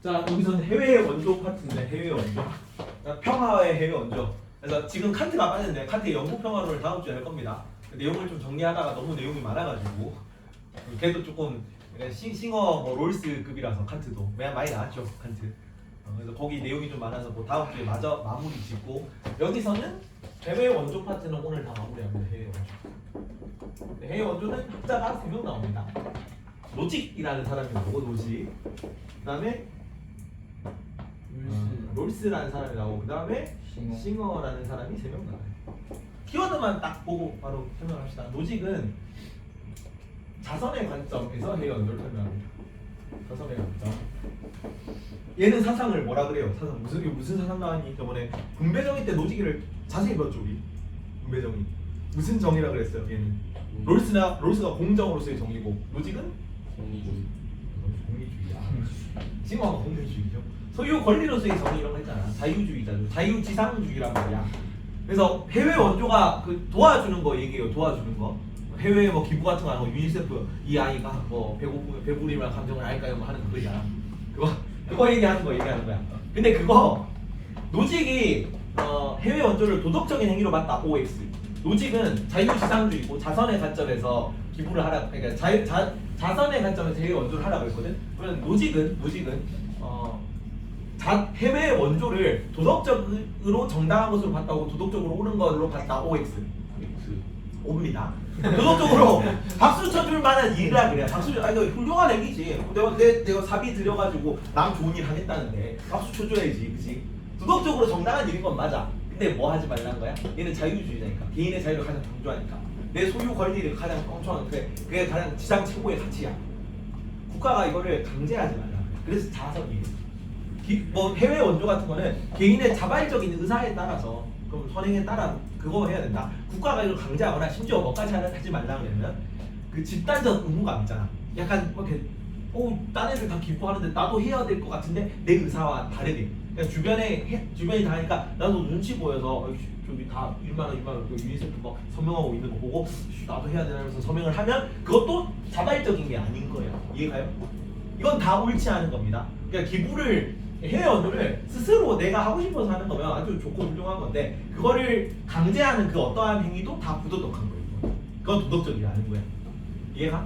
자, 여기서는 해외 원조 파트인데 해외 원조. 평화의 해외 원조. 그래서 지금 칸트가 빠졌는데 칸트의 영국 평화론을 다음 주에 할 겁니다. 내용을 좀 정리하다가 너무 내용이 많아가지고 걔도 조금 싱어 뭐 롤스급이라서 칸트도 많이 나왔죠 칸트. 그래서 거기 내용이 좀 많아서 뭐 다음 주에 마저 마무리 짓고 여기서는 해외 원조 파트는 오늘 다 마무리합니다. 해외 원조. 해외 원조는 학자가 3명 나옵니다. 노직이라는 사람이 나오고 노직. 그다음에 롤스라는 사람이 나오고 그다음에 싱어라는 사람이 3명 나와요. 키워드만 딱 보고 바로 설명합시다. 노직은 자선의 관점에서 해외 원조를 설명합니다. 자선의 관점. 얘는 사상을 뭐라 그래요? 사상 무슨 사상 나왔니? 저번에 분배정의 때 노직이를 자세히 배웠죠 우리. 분배정의 무슨 정의라 그랬어요? 얘는 롤스가 공정으로서의 정의고 노직은 공리주의야. 싱어가 공리주의죠. 소유 권리로서의 정의 이런 거 했잖아. 자유주의자죠. 자유지상주의란 말이야. 그래서 해외 원조가 그 도와주는 거 얘기해요. 도와주는 거. 해외 뭐 기부 같은 거 하고 유니세프 이 아이가 뭐 배부림이나 감정을 알까요? 뭐 하는 그거야. 그거 얘기하는 거야. 근데 그거 노직이 해외 원조를 도덕적인 행위로 봤다. OX. 노직은 자유지상주의고 자선의 관점에서 기부를 하라. 그러니까 자선의 관점에서 해외 원조를 하라고 했거든. 그러면 노직은 해외 원조를 도덕적으로 정당한 것으로 봤다고 도덕적으로 옳은 걸로 봤다. OX. 옵니다. 도덕적으로 박수 쳐줄 만한 일이라 그래. 이거 훌륭한 얘기지. 내가 사비 들여가지고 남 좋은 일 하겠다는데 박수 쳐줘야지, 그렇지? 도덕적으로 정당한 일인 건 맞아. 근데 뭐 하지 말라는 거야? 얘는 자유주의자니까. 개인의 자유를 가장 강조하니까. 내 소유 권리를 가장 뻥쳐하는 그게 가장 지상 최고의 가치야. 국가가 이거를 강제하지 말라. 그래서 자선이에요. 뭐 해외 원조 같은 거는 개인의 자발적인 의사에 따라서 그럼 선행에 따라 그거 해야 된다. 국가가 이걸 강제하거나 심지어 뭐까지 하지 말라 그러면 그 집단적 의무감 있잖아. 약간 이렇게 딴 애들 다 기부하는데 나도 해야 될 것 같은데 내 의사와 다르게. 그러니까 주변이 다 하니까 나도 눈치 보여서 저기 다 1만 원 유니세프 뭐 서명하고 있는 거 보고 나도 해야 되면서 서명을 하면 그것도 자발적인 게 아닌 거예요. 이해가요? 이건 다 옳지 않은 겁니다. 그러니까 기부를 해외 원조를 스스로 내가 하고 싶어서 하는 거면 아주 좋고 훌륭한 건데 그거를 강제하는 그 어떠한 행위도 다 부도덕한 거예요. 그건 도덕적이 아닌 거야. 이해가?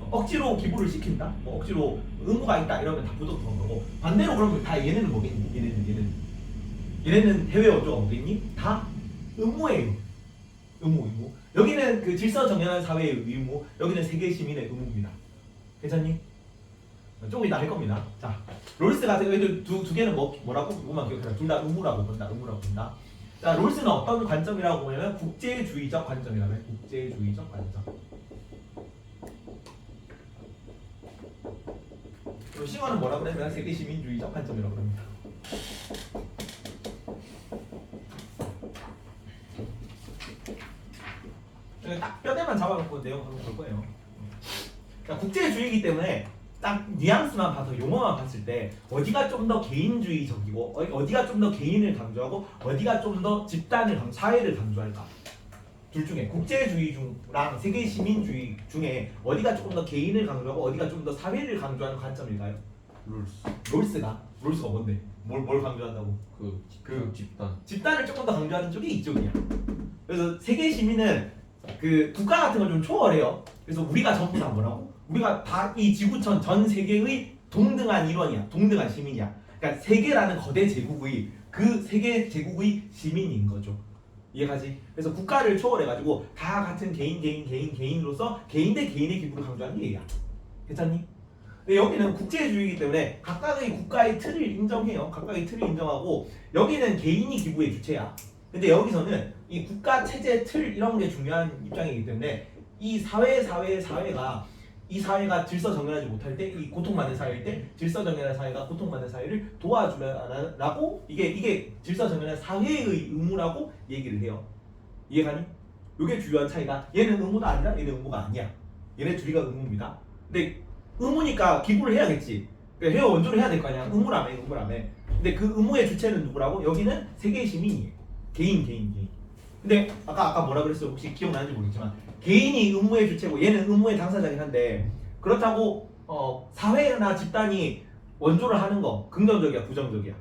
억지로 기부를 시킨다? 뭐 억지로 의무가 있다 이러면 다 부도덕한 거고 반대로 그러면 다 얘네는 뭐겠니? 얘네는 해외 원조가 뭐겠니? 다 의무예요. 의무. 여기는 그 질서 정연한 사회의 의무, 여기는 세계 시민의 의무입니다. 괜찮니? 조금 이따 할 겁니다. 자, 롤스 같은 애들 두 개는 뭐라고? 이거만 기억해라. 둘 다 의무라고 본다. 자, 롤스는 어떤 관점이라고 보냐면 국제주의적 관점이라고 해. 국제주의적 관점. 싱어는 뭐라고 하냐면 세계 시민주의적 관점이라고 합니다. 딱 뼈대만 잡아놓고 내용 한번 볼 거예요. 그러니까 국제주의이기 때문에 딱 뉘앙스만 봐서 용어만 봤을 때 어디가 좀 더 개인주의적이고 어디가 좀 더 개인을 강조하고 어디가 좀 더 집단을 사회를 강조할까? 둘 중에 국제주의랑 세계 시민주의 중에 어디가 조금 더 개인을 강조하고 어디가 좀 더 사회를 강조하는 관점일까요? 롤스가 뭔데? 뭘 강조한다고? 그 집단을 조금 더 강조하는 쪽이 이쪽이야. 그래서 세계 시민은 그 국가 같은 걸 좀 초월해요. 그래서 우리가 전부 다 뭐라고? 우리가 다 이 지구촌 전 세계의 동등한 일원이야. 동등한 시민이야. 그러니까 세계라는 거대 제국의 그 세계 제국의 시민인 거죠. 이해가지? 그래서 국가를 초월해가지고 다 같은 개인으로서 개인 대 개인의 기부를 강조하는 게 얘야. 괜찮니? 근데 여기는 국제주의이기 때문에 각각의 국가의 틀을 인정해요. 각각의 틀을 인정하고 여기는 개인이 기부의 주체야. 근데 여기서는 이 국가 체제 틀 이런 게 중요한 입장이기 때문에 이 사회가 질서 정연하지 못할 때, 이 고통받는 사회일 때 질서 정연한 사회가 고통받는 사회를 도와주라고 이게 질서 정연한 사회의 의무라고 얘기를 해요. 이해가니? 이게 주요한 차이가 얘는 의무가 아니라 얘는 의무가 아니야. 얘네 둘이가 의무입니다. 근데 의무니까 기부를 해야겠지. 그러니까 해외 원조를 해야 될 거 아니야. 의무라며. 근데 그 의무의 주체는 누구라고? 여기는 세계 시민이에요. 개인. 근데 아까 뭐라 그랬어요? 혹시 기억나는지 모르겠지만 개인이 의무의 주체고 얘는 의무의 당사자긴 한데 그렇다고 사회나 집단이 원조를 하는 거 긍정적이야 부정적이야?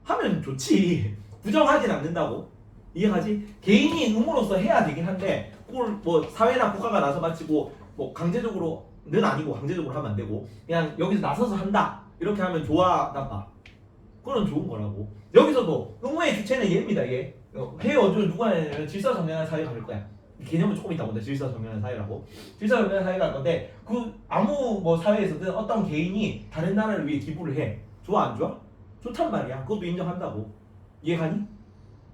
하면 좋지. 부정하진 않는다고. 이해가지? 개인이 의무로서 해야 되긴 한데 그걸 뭐 사회나 국가가 나서 바치고 뭐 강제적으로는 아니고 강제적으로 하면 안 되고 그냥 여기서 나서서 한다 이렇게 하면 좋아 나빠? 그건 좋은 거라고. 여기서도 의무의 주체는 얘입니다. 얘 해외 원조를 누가 하냐면 질서정연한 사회가 될 거야. 개념은 조금 있다 본데 질서정연한 사회라고. 질서정연한 사회가 할 건데 그 아무 뭐 사회에서든 어떤 개인이 다른 나라를 위해 기부를 해. 좋아 안 좋아? 좋단 말이야. 그것도 인정한다고. 이해가니?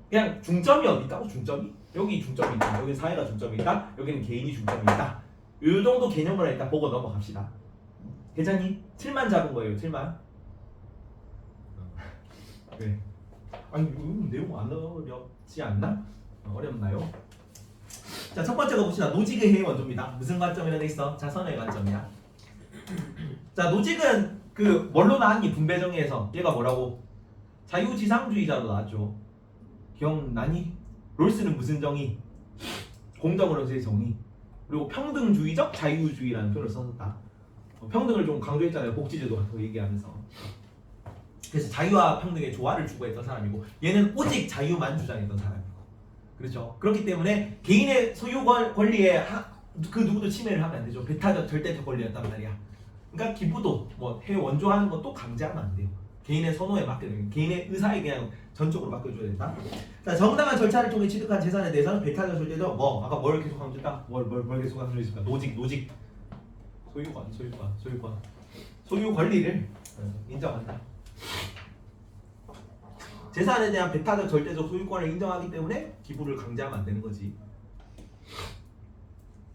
그냥 중점이 어디 있다고? 중점이? 여기 중점이 있다. 여기 사회가 중점이 있다. 여기는 개인이 중점이 있다. 이 정도 개념을 일단 보고 넘어갑시다. 괜찮니? 7만 잡은 거예요. 7만. 왜? 아니 내용 안 어렵지 않나? 어렵나요? 자, 첫 번째가 봅시다. 노직의 해외 원조입니다. 무슨 관점이라 돼 있어? 자선의 관점이야. 자, 노직은 그 뭘로 나왔니? 분배 정의에서 얘가 뭐라고? 자유지상주의자로 나왔죠. 기억나니? 롤스는 무슨 정의? 공정으로서의 정의. 그리고 평등주의적 자유주의라는 표현을 썼다. 평등을 좀 강조했잖아요. 복지제도 같은 거 얘기하면서. 그래서 자유와 평등의 조화를 추구했던 사람이고 얘는 오직 자유만 주장했던 사람이고 그렇죠. 그렇기 때문에 개인의 소유 권리에 그 누구도 침해를 하면 안 되죠. 배타적 절대적 권리였단 말이야. 그러니까 기부도 뭐 해외 원조하는 것도 강제하면 안 돼요. 개인의 선호에 맡겨야 개인의 의사에 그냥 전적으로 맡겨줘야 된다. 자, 정당한 절차를 통해 취득한 재산에 대해서는 배타적 절대적 뭐 아까 뭘 계속 강조했다? 뭘 계속 강조했을까? 노직 소유권 소유 권리를 인정한다. 재산에 대한 배타적 절대적 소유권을 인정하기 때문에 기부를 강제하면 안 되는 거지.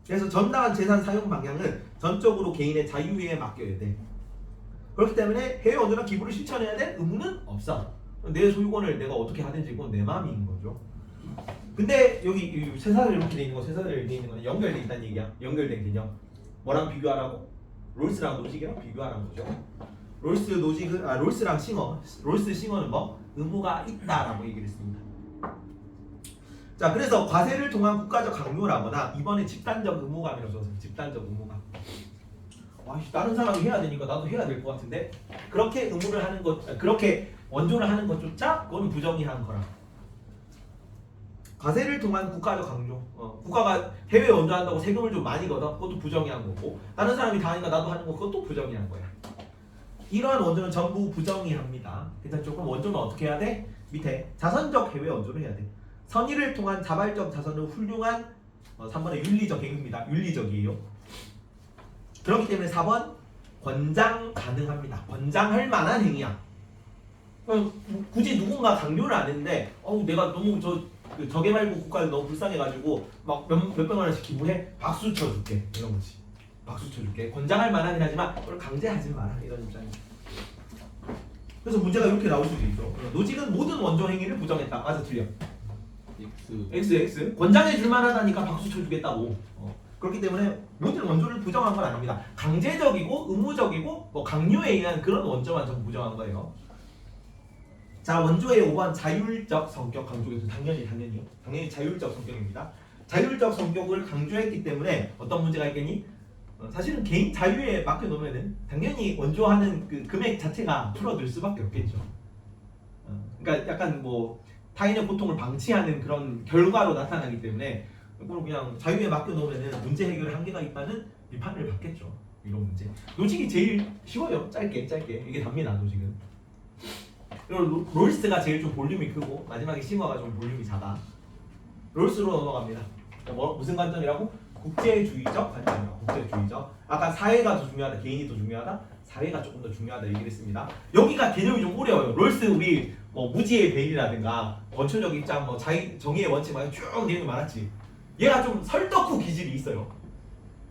그래서 정당한 재산 사용 방향은 전적으로 개인의 자유에 맡겨야 돼. 그렇기 때문에 해외 원조나 기부를 실천해야 될 의무는 없어. 내 소유권을 내가 어떻게 하든지 그건 내 마음인 거죠. 근데 여기 세사를 이렇게 돼 있는 거, 세사를 돼 있는 거는 연결돼 있다는 얘기야. 연결된 개념. 뭐랑 비교하라고? 롤스랑 노직이랑 비교하라는 거죠. 롤스랑 싱어. 롤스 싱어는 뭐? 의무가 있다라고 얘기를 했습니다. 자, 그래서 과세를 통한 국가적 강요라거나 이번에 집단적 의무감이라고 써서 집단적 의무감. 다른 사람이 해야 되니까 나도 해야 될 것 같은데 그렇게 의무를 하는 것, 그렇게 원조를 하는 것조차 그건 부정의한 거라. 과세를 통한 국가적 강요. 국가가 해외 원조한다고 세금을 좀 많이 걷어 그것도 부정의한 거고 다른 사람이 다 하니까 나도 하는 거 그것도 부정의한 거야. 이러한 원조는 전부 부정의합니다. 괜찮죠? 그럼 원조는 어떻게 해야 돼? 밑에 자선적 해외 원조를 해야 돼. 선의를 통한 자발적 자선은 훌륭한 3번의 윤리적 행위입니다. 윤리적이에요. 그렇기 때문에 4번 권장 가능합니다. 권장할 만한 행위야. 굳이 누군가 강요를 안 했는데 내가 너무 저게 말고 국가에 너무 불쌍해가지고 막 몇백만 원씩 기부해? 박수 쳐줄게 이런 거지. 박수 쳐줄게. 권장할 만하긴 하지만 그걸 강제하지 마라 이런 입장이야. 그래서 문제가 이렇게 나올 수도 있죠. 노직은 모든 원조 행위를 부정했다. 맞아 틀려? X 권장해 줄 만하다니까 박수 쳐주겠다고. 그렇기 때문에 모든 원조를 부정한 건 아닙니다. 강제적이고 의무적이고 뭐 강요에 의한 그런 원조만 전부 부정한 거예요. 자, 원조의 5번 자율적 성격 강조해서 당연히 자율적 성격입니다. 자율적 성격을 강조했기 때문에 어떤 문제가 있겠니? 사실은 개인 자유에 맡겨놓으면은 당연히 원조하는 그 금액 자체가 줄어들 수밖에 없겠죠. 그러니까 약간 뭐 타인의 고통을 방치하는 그런 결과로 나타나기 때문에 그걸 그냥 자유에 맡겨놓으면은 문제 해결에 한계가 있다는 비판을 받겠죠. 이런 문제. 노직이 제일 쉬워요. 짧게 이게 답니다. 노직은. 그리고 롤스가 제일 좀 볼륨이 크고 마지막에 싱어가 좀 볼륨이 작아. 롤스로 넘어갑니다. 무슨 관점이라고? 국제주의적 관점이라고. 국제주의적. 아까 사회가 더 중요하다, 개인이 더 중요하다, 사회가 조금 더 중요하다 얘기를 했습니다. 여기가 개념이 좀 어려워요. 롤스 우리 뭐 무지의 배인이라든가 원초적 입장, 뭐 정의의 원칙 막 쭉 내용이 많았지. 얘가 좀 설덕후 기질이 있어요.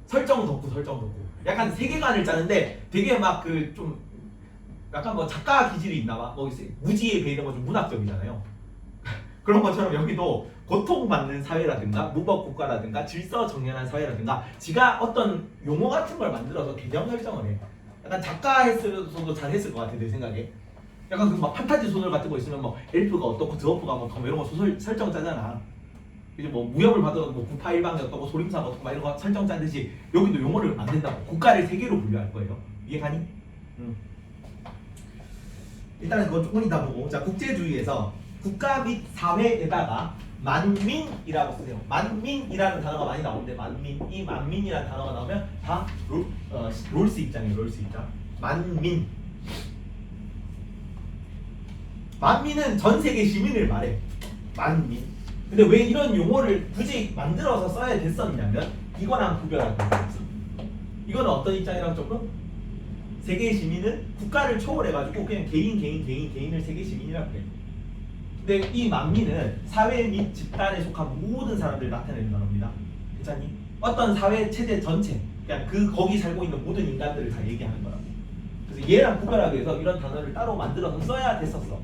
설정 덕후. 약간 세계관을 짜는데 되게 막 그 좀 약간 뭐 작가 기질이 있나봐. 뭐 무지의 배 이런 거 좀 문학적이잖아요. 그런 것처럼 여기도 고통받는 사회라든가 무법 국가라든가 질서 정연한 사회라든가 지가 어떤 용어 같은 걸 만들어서 개념 설정을 해. 약간 작가 했어도 잘 했을 것 같아 내 생각에. 약간 그 막 판타지 소설 같은 거 있으면 뭐 엘프가 어떻고 드워프가 뭐 이런 거 소설 설정 짜잖아. 이제 뭐 무협을 봐도 뭐 구파일방이 어떻고 소림사가 어떻고 막 이런 거 설정 짜듯이 여기도 용어를 만든다고. 국가를 세 개로 분류할 거예요. 이해가니? 일단은 그건 조금 이따 보고. 자, 국제주의에서 국가 및 사회에다가 만민이라고 쓰세요. 만민이라는 단어가 많이 나오는데 이 만민이라는 단어가 나오면 다 롤스 입장이에요. 롤스 입장. 만민은 전 세계 시민을 말해. 만민. 근데 왜 이런 용어를 굳이 만들어서 써야 됐었냐면 이거랑 구별하기 위해서. 이거는 어떤 입장이랑 조금? 세계 시민은 국가를 초월해가지고 그냥 개인을 세계 시민이라고 그래. 근데 이 만민은 사회 및 집단에 속한 모든 사람들을 나타내는 단어입니다. 괜찮니? 어떤 사회 체제 전체, 그냥 거기 살고 있는 모든 인간들을 다 얘기하는 거라고. 그래서 얘랑 구별하기 위해서 이런 단어를 따로 만들어서 써야 됐었어.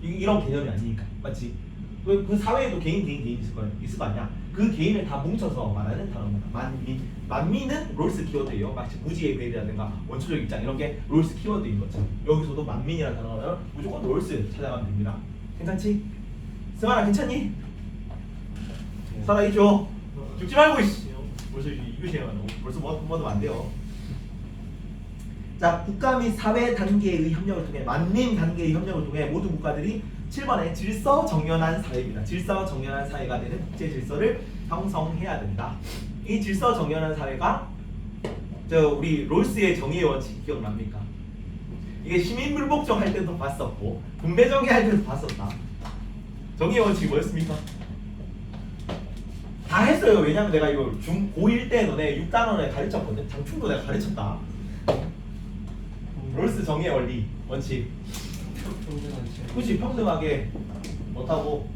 이런 개념이 아니니까, 맞지? 그 사회에도 개인 있을 거 아니야? 그 개인을 다 뭉쳐서 말하는 단어입니다. 만민은 롤스 키워드예요. 마치 무지의 괴리라든가 원초적 입장 이런 게 롤스 키워드인 것처럼 여기서도 만민이라는 단어가 나오면 무조건 롤스 찾아가면 됩니다. 괜찮지? 승환아 괜찮니? 살아있죠? 죽지 말고 이씨. 벌써 이거 시행하는 벌써 뭐도 안 돼요. 자, 국가 및 사회 단계의 협력을 통해 만민 단계의 협력을 통해 모든 국가들이 7번에 질서 정연한 사회입니다. 질서 정연한 사회가 되는 국제 질서를 형성해야 된다. 이 질서 정연한 사회가 우리 롤스의 정의의 원칙 기억납니까? 이게 시민불복종 할 때도 봤었고 분배정의 할 때도 봤었다. 정의의 원칙이 뭐였습니까? 다 했어요. 왜냐면 내가 이거 고1 때 너네 6단원에 가르쳤거든. 장충도 내가 가르쳤다. 롤스 정의의 원리 원칙. 그치, 평등하게 못하고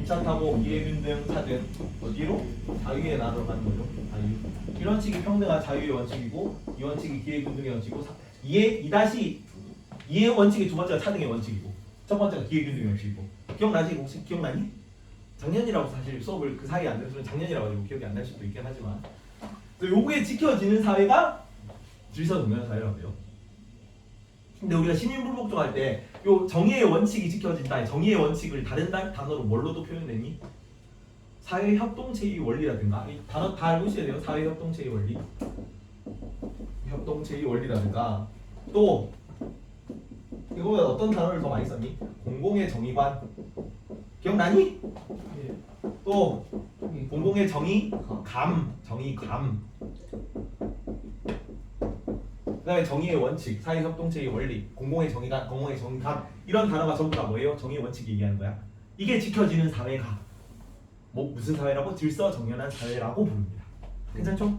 2차 타고 이해균등 차등 어디로? 자유에 나눠가는 거죠. 자유. 이 원칙이 평등한 자유의 원칙이고 이 원칙이 기회균등의 원칙이고 이의 원칙이 두 번째가 차등의 원칙이고 첫 번째가 기회균등의 원칙이고. 기억나지? 혹시 기억나니? 작년이라고 사실 수업을 그 사이에 안 들었으면 작년이라고 가지고 기억이 안 날 수도 있긴 하지만 요게 지켜지는 사회가 질서 정연한 사회라고 해요. 근데 우리가 시민불복종 할 때 요 정의의 원칙이 지켜진다. 정의의 원칙을 다른 단어로 뭘로도 표현되니? 사회협동체의 원리라든가 이 단어 다 알고 있어야 돼요. 사회협동체의 원리, 협동체의 원리라든가 또 이거보다 어떤 단어를 더 많이 썼니? 공공의 정의관 기억나니? 예. 또 공공의 정의감, 정의감. 그다음에 정의의 원칙, 사회협동체의 원리, 공공의 정의감, 공공의 정의감 이런 단어가 전부 다 뭐예요? 정의의 원칙 얘기하는 거야. 이게 지켜지는 사회가 무슨 사회라고? 질서 정연한 사회라고 부릅니다. 괜찮죠?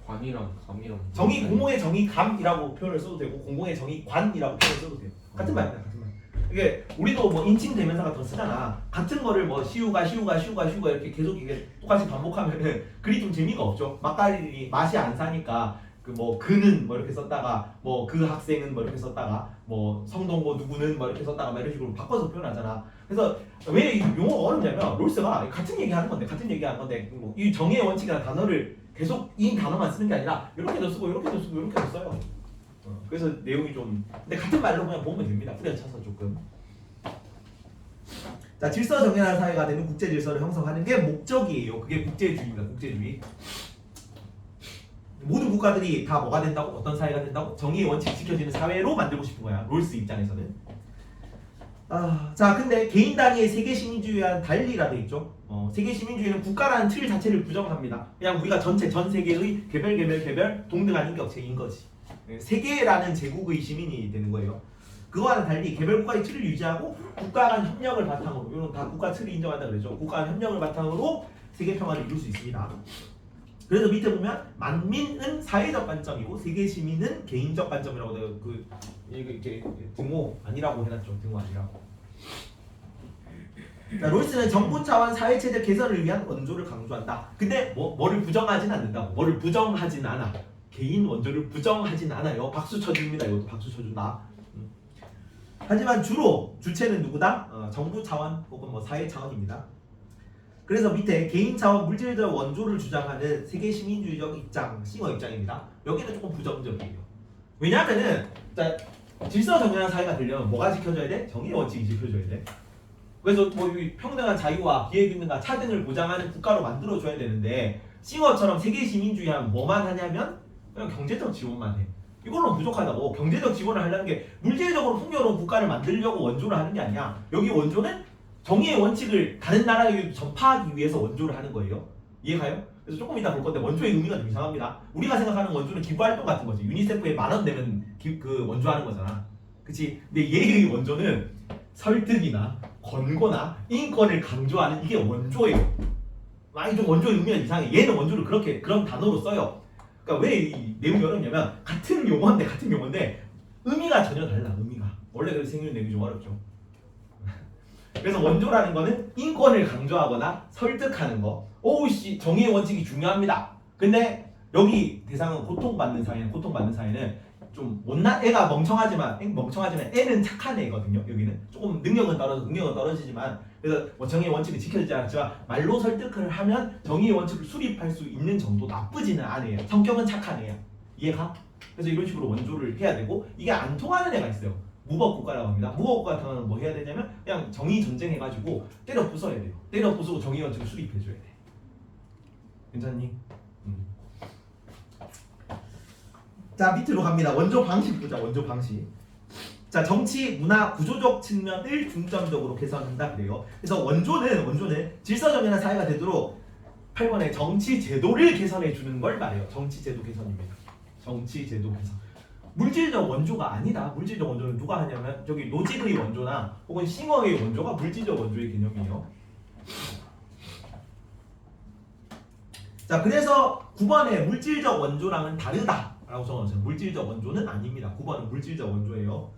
관이랑 감이랑 정의 공공의 정의감이라고 표현을 써도 되고 공공의 정의관이라고 표현을 써도 돼요. 같은 말입니다. 같은 말. 이게 우리도 뭐 인칭 대명사 같은 거 쓰잖아. 같은 거를 뭐 시우가 이렇게 계속 이게 똑같이 반복하면은 글이 좀 재미가 없죠. 맛깔이 맛이 안 사니까 그는 뭐 이렇게 썼다가 뭐 그 학생은 뭐 이렇게 썼다가 뭐 성동고 누구는 뭐 이렇게 썼다가 뭐 이런 식으로 바꿔서 표현하잖아. 그래서 왜 이 용어가 어렵냐면 롤스가 같은 얘기하는 건데 뭐 이 정의의 원칙이라는 단어를 계속 이 단어만 쓰는 게 아니라 이렇게도 쓰고 이렇게도 써요. 그래서 내용이 좀 근데 같은 말로 그냥 보면 됩니다. 뿌려쳐서 조금. 자, 질서 정연한 사회가 되는 국제 질서를 형성하는 게 목적이에요. 그게 국제주의입니다. 국제주의. 모든 국가들이 다 뭐가 된다고? 어떤 사회가 된다고? 정의의 원칙이 지켜지는 사회로 만들고 싶은 거야. 롤스 입장에서는. 자, 근데 개인 단위의 세계 시민주의와는 달리라 돼 있죠. 세계 시민주의는 국가라는 틀 자체를 부정합니다. 그냥 우리가 전 세계의 개별 동등한 인격체인 거지. 세계라는 제국의 시민이 되는 거예요. 그거와는 달리 개별 국가의 틀을 유지하고 국가 간 협력을 바탕으로, 이건 다 국가 틀을 인정한다 그러죠. 국가 간 협력을 바탕으로 세계 평화를 이룰 수 있습니다. 그래서 밑에 보면 만민은 사회적 관점이고 세계 시민은 개인적 관점이라고 내가 이렇게 등호 아니라고 해놨죠. 등호 아니라고. 자, 롤스는 정부 차원 사회체제 개선을 위한 원조를 강조한다. 근데 뭐를 부정하진 않는다고. 뭐를 부정하진 않아. 개인 원조를 부정하진 않아요. 박수 쳐줍니다. 이것도 박수 쳐준다. 하지만 주로 주체는 누구다? 정부 차원 혹은 뭐 사회 차원입니다. 그래서 밑에 개인 차원 물질적 원조를 주장하는 세계 시민주의적 입장, 싱어 입장입니다. 여기는 조금 부정적이에요. 왜냐하면은 질서 정연한 사회가 되려면 뭐가 지켜져야 돼? 정의의 원칙이 지켜져야 돼. 그래서 뭐 평등한 자유와 기회균등과 차등을 보장하는 국가로 만들어줘야 되는데 싱어처럼 세계 시민주의 하면 뭐만 하냐면 그냥 경제적 지원만 해. 이걸로 부족하다고. 경제적 지원을 하려는 게 물질적으로 풍요로운 국가를 만들려고 원조를 하는 게 아니야. 여기 원조는 정의의 원칙을 다른 나라에 전파하기 위해서 원조를 하는 거예요. 이해가요? 그래서 조금 이따 볼 건데 원조의 의미가 좀 이상합니다. 우리가 생각하는 원조는 기부활동 같은 거지. 유니세프에 10,000원 내면 그 원조하는 거잖아. 그치? 근데 얘의 원조는 설득이나 권고나 인권을 강조하는 이게 원조예요. 많이 좀 원조의 의미가 이상해. 얘는 원조를 그런 단어로 써요. 그러니까 왜 이 내용이 어렵냐면 같은 용어인데 의미가 전혀 달라. 의미가 원래 그래서 생기는 내용이 좀 어렵죠. 그래서 원조라는 거는 인권을 강조하거나 설득하는 거. 오우씨 정의의 원칙이 중요합니다. 근데 여기 대상은 고통받는 사회는 좀 못난 애가 멍청하지만 애는 착한 애거든요. 여기는 조금 능력은 떨어지지만 그래서 뭐 정의의 원칙을 지켜지지 않지만 말로 설득을 하면 정의의 원칙을 수립할 수 있는 정도 나쁘지는 않아요. 성격은 착한 애야. 이해가? 그래서 이런 식으로 원조를 해야 되고 이게 안 통하는 애가 있어요. 무법 국가라고 합니다. 무법 국가 같은 경우는 뭐 해야 되냐면 그냥 정의 전쟁해가지고 때려 부숴야 돼요. 때려 부수고 정의의 원칙을 수립해줘야 돼. 괜찮니? 자 밑으로 갑니다. 원조 방식 보자. 원조 방식. 자 정치, 문화, 구조적 측면을 중점적으로 개선한다 그래요. 그래서 원조는 질서정연한 사회가 되도록 8번에 정치 제도를 개선해 주는 걸 말해요. 정치 제도 개선입니다. 정치 제도 개선. 물질적 원조가 아니다. 물질적 원조는 누가 하냐면 저기 노직의 원조나 혹은 싱어의 원조가 물질적 원조의 개념이에요. 자 그래서 9번에 물질적 원조랑은 다르다 라고 적어놨어요. 물질적 원조는 아닙니다. 9번은 물질적 원조예요.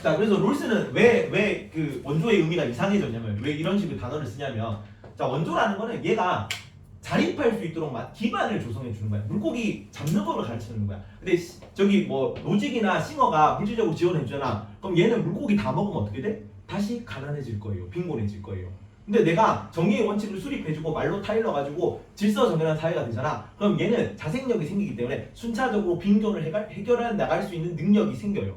자 그래서 롤스는 왜 그 원조의 의미가 이상해졌냐면 왜 이런 식의 단어를 쓰냐면 자 원조라는 거는 얘가 자립할 수 있도록 기반을 조성해 주는 거야. 물고기 잡는 법을 가르쳐 주는 거야. 근데 저기 뭐 노직이나 싱어가 물질적으로 지원해 주잖아. 그럼 얘는 물고기 다 먹으면 어떻게 돼? 다시 가난해질 거예요. 빈곤해질 거예요. 근데 내가 정의의 원칙을 수립해주고 말로 타일러가지고 질서정연한 사회가 되잖아. 그럼 얘는 자생력이 생기기 때문에 순차적으로 빈곤을 해결해 나갈 수 있는 능력이 생겨요.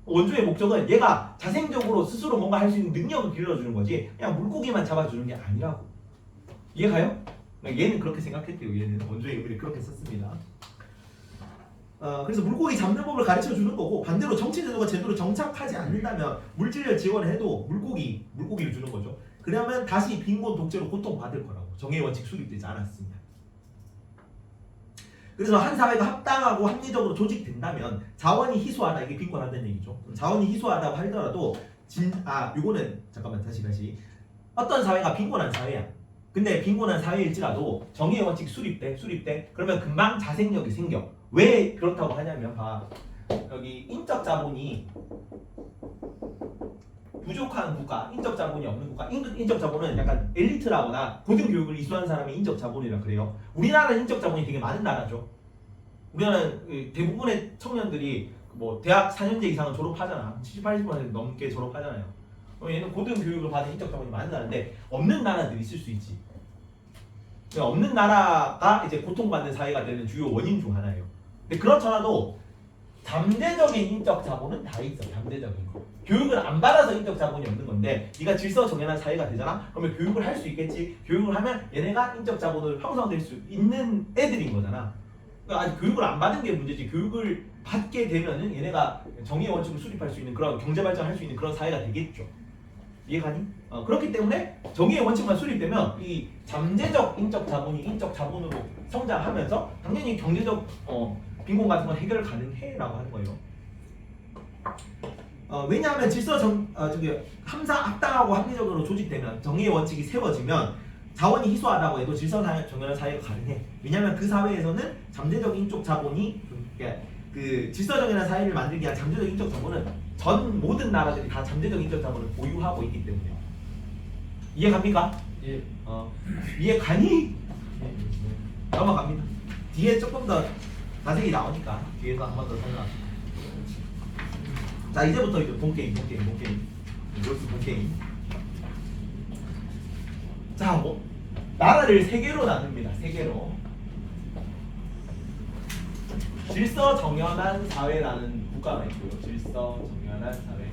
원조의 목적은 얘가 자생적으로 스스로 뭔가 할 수 있는 능력을 길러주는 거지 그냥 물고기만 잡아주는 게 아니라고. 이해가요? 얘는 그렇게 생각했대요. 얘는 원조의 의미를 그렇게 썼습니다. 그래서 물고기 잡는 법을 가르쳐 주는 거고 반대로 정치제도가 제대로 정착하지 않는다면 물질을 지원을 해도 물고기를 주는 거죠. 그러면 다시 빈곤 독재로 고통받을 거라고. 정의의 원칙 수립되지 않았습니다. 그래서 한 사회가 합당하고 합리적으로 조직된다면 자원이 희소하다. 이게 빈곤하다는 얘기죠. 자원이 희소하다고 하더라도 요거는 잠깐만 다시 어떤 사회가 빈곤한 사회야. 근데 빈곤한 사회일지라도 정의의 원칙 수립돼. 그러면 금방 자생력이 생겨. 왜 그렇다고 하냐면 봐. 여기 인적 자본이 부족한 국가, 인적 자본이 없는 국가. 인적 자본은 약간 엘리트라거나 고등 교육을 이수한 사람이 인적 자본이라 그래요. 우리나라는 인적 자본이 되게 많은 나라죠. 우리나라는 대부분의 청년들이 뭐 대학 4년제 이상은 졸업하잖아. 70-80% 넘게 졸업하잖아요. 얘는 고등 교육을 받은 인적 자본이 많은 나라인데 없는 나라들이 있을 수 있지. 그러니까 없는 나라가 이제 고통받는 사회가 되는 주요 원인 중 하나예요. 근데 그렇더라도 잠재적인 인적 자본은 다 있어. 잠재적인 거. 교육을 안 받아서 인적 자본이 없는 건데 네가 질서 정연한 사회가 되잖아. 그러면 교육을 할 수 있겠지. 교육을 하면 얘네가 인적 자본을 형성될 수 있는 애들인 거잖아. 그러니까 아직 교육을 안 받은 게 문제지. 교육을 받게 되면은 얘네가 정의의 원칙을 수립할 수 있는 그런 경제 발전할 수 있는 그런 사회가 되겠죠. 이해가니? 그렇기 때문에 정의의 원칙만 수립되면 이 잠재적 인적 자본이 인적 자본으로 성장하면서 당연히 경제적 빈곤 같은 건 해결 가능해라고 하는 거예요. 왜냐하면 합당하고 합리적으로 조직되면 정의의 원칙이 세워지면 자원이 희소하다고 해도 질서정연한 사회가 가능해. 왜냐하면 그 사회에서는 잠재적 인적 자본이 그 질서정연한 사회를 만들기 위한 잠재적 인적 자본은 전 모든 나라들이 다 잠재적 인적 자본을 보유하고 있기 때문에. 이해갑니까? 예. 이해가니? 넘어갑니다. 뒤에 조금 더 자세히 나오니까 뒤에서 한 번 더 설명할게요. 자 이제부터 이제 본게임 롤스 본게임. 자 나라를 3개로 나눕니다. 3개로. 질서 정연한 사회라는 국가가 있고요. 질서 정연한 사회.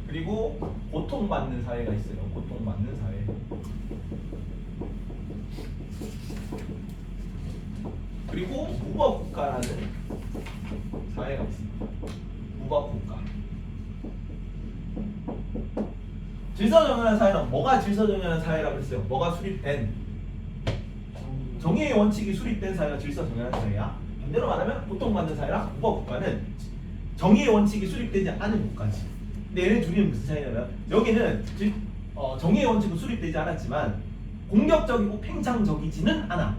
그리고 고통받는 사회가 있어요. 고통받는 사회. 그리고 무법국가라는 사회가 있습니다. 무법국가. 질서정연한 사회는 뭐가 질서정연한 사회라고 했어요? 뭐가 수립된 정의의 원칙이 수립된 사회가 질서정연한 사회야. 반대로 말하면 고통받는 사회랑 무법국가는 정의의 원칙이 수립되지 않은 국가지. 근데 얘네 둘이는 무슨 차이냐면 여기는 정의의 원칙은 수립되지 않았지만 공격적이고 팽창적이지는 않아.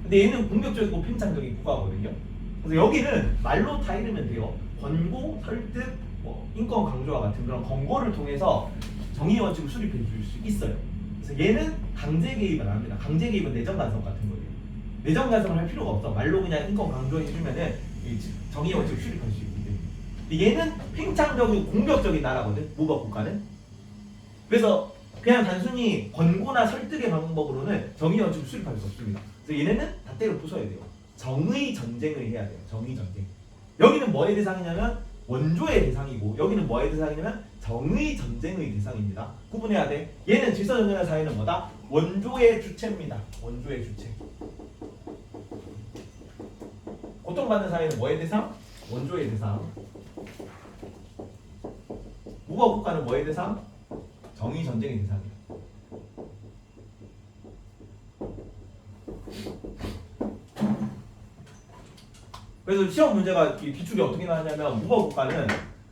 근데 얘는 공격적이고 팽창적인 국가거든요. 그래서 여기는 말로 다 이르면 돼요. 권고, 설득, 인권 강조와 같은 그런 권고를 통해서 정의의 원칙을 수립해 줄 수 있어요. 그래서 얘는 강제 개입은 안 합니다. 강제 개입은 내정 간섭 같은 거예요. 내정 간섭을 할 필요가 없어. 말로 그냥 인권 강조해 주면은 정의의 원칙을 수립할 수 있기 때문에. 근데 얘는 팽창적이고 공격적인 나라거든. 무법 국가는. 그래서 그냥 단순히 권고나 설득의 방법으로는 정의의 원칙을 수립할 수 없습니다. 그래서 얘네는 다 때려 부숴야 돼요. 정의 전쟁을 해야 돼요. 정의 전쟁. 여기는 뭐의 대상이냐면 원조의 대상이고 여기는 뭐의 대상이냐면 정의 전쟁의 대상입니다. 구분해야 돼. 얘는 질서정연한 사회는 뭐다? 원조의 주체입니다. 원조의 주체. 고통받는 사회는 뭐의 대상? 원조의 대상. 무법 국가는 뭐의 대상? 정의 전쟁의 대상이에요. 그래서 시험 문제가 기출이 어떻게 나왔냐면 무법 국가는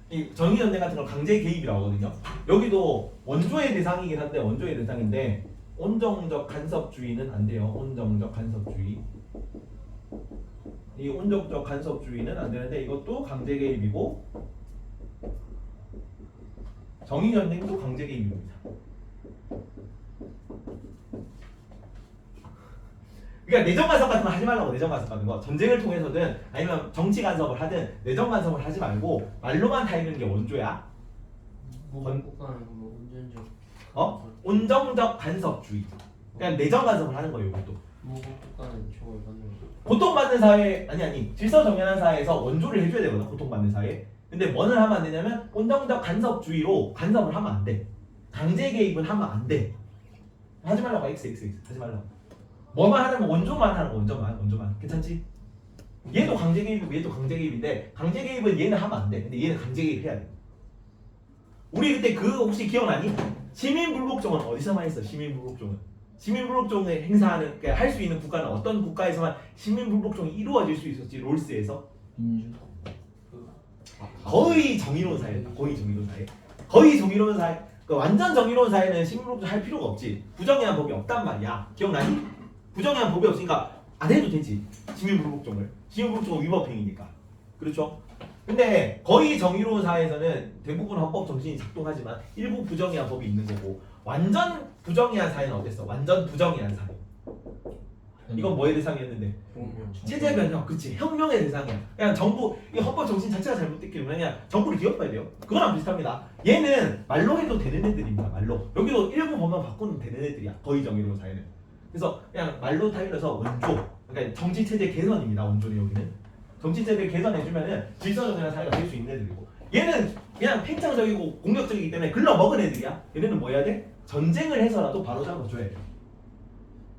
이 정의 전쟁 같은 걸 강제 개입이라고 하거든요. 여기도 원조의 대상이긴 한데 원조의 대상인데 온정적 간섭주의는 안 돼요. 온정적 간섭주의. 이 온정적 간섭주의는 안 되는데 이것도 강제 개입이고 정의 전쟁도 강제 개입입니다. 그러니까 내정 간섭 같은 거 하지 말라고. 내정 간섭 같은 거 전쟁을 통해서든 아니면 정치 간섭을 하든 내정 간섭을 하지 말고 말로만 타이는 게 원조야. 무법국가는 뭐 운전적 온정적 간섭주의. 그냥 내정 간섭을 하는 거예요. 이것도. 무법국가는 저걸 받는 거. 고통받는 사회 아니 질서정연한 사회에서 원조를 해줘야 되거든. 고통받는 사회. 근데 뭐는 하면 안 되냐면 온정적 간섭주의로 간섭을 하면 안 돼. 강제 개입은 하면 안 돼. 하지 말라고. x 하지 말라고. 뭐만 하냐면 원조만 하는 거. 원조만 괜찮지? 얘도 강제 개입이고 얘도 강제 개입인데 강제 개입은 얘는 하면 안 돼. 근데 얘는 강제 개입 해야 돼. 우리 그때 그 혹시 기억나니? 시민불복종은 어디서만 했어? 시민불복종을 행사하는 그러니까 할 수 있는 국가는 어떤 국가에서만 시민불복종이 이루어질 수 있었지? 롤스에서 민주 거의 정의로운 사회였다. 거의 정의로운 사회. 거의 정의로운 사회. 그 완전 정의로운 사회는 시민불복종 할 필요가 없지. 부정의한 법이 없단 말이야. 기억나니? 부정의한 법이 없으니까 안 해도 되지. 시민불복종을. 시민불복종은 위법행위니까. 그렇죠? 근데 거의 정의로운 사회에서는 대부분 헌법 정신이 작동하지만 일부 부정의한 법이 있는 거고 완전 부정의한 사회는 어땠어? 완전 부정의한 사회. 이건 뭐의 대상이었는데? 체제 변형, 그치? 혁명의 대상이야. 그냥 정부, 이 헌법 정신 자체가 잘못됐기 때문에 그냥 정부를 뒤엎어야 돼요. 그거랑 비슷합니다. 얘는 말로 해도 되는 애들입니다. 말로. 여기도 일부 법만 바꾸면 되는 애들이야. 거의 정의로운 사회는. 그래서 그냥 말로 타일러서 원조, 그러니까 정치 체제 개선입니다. 원조는 여기는. 정치 체제 개선해주면은 질서정연한 사회가 될 수 있는 애들이고. 얘는 그냥 팽창적이고 공격적이기 때문에 글러먹은 애들이야. 얘네는 뭐 해야 돼? 전쟁을 해서라도 바로잡아줘야 돼.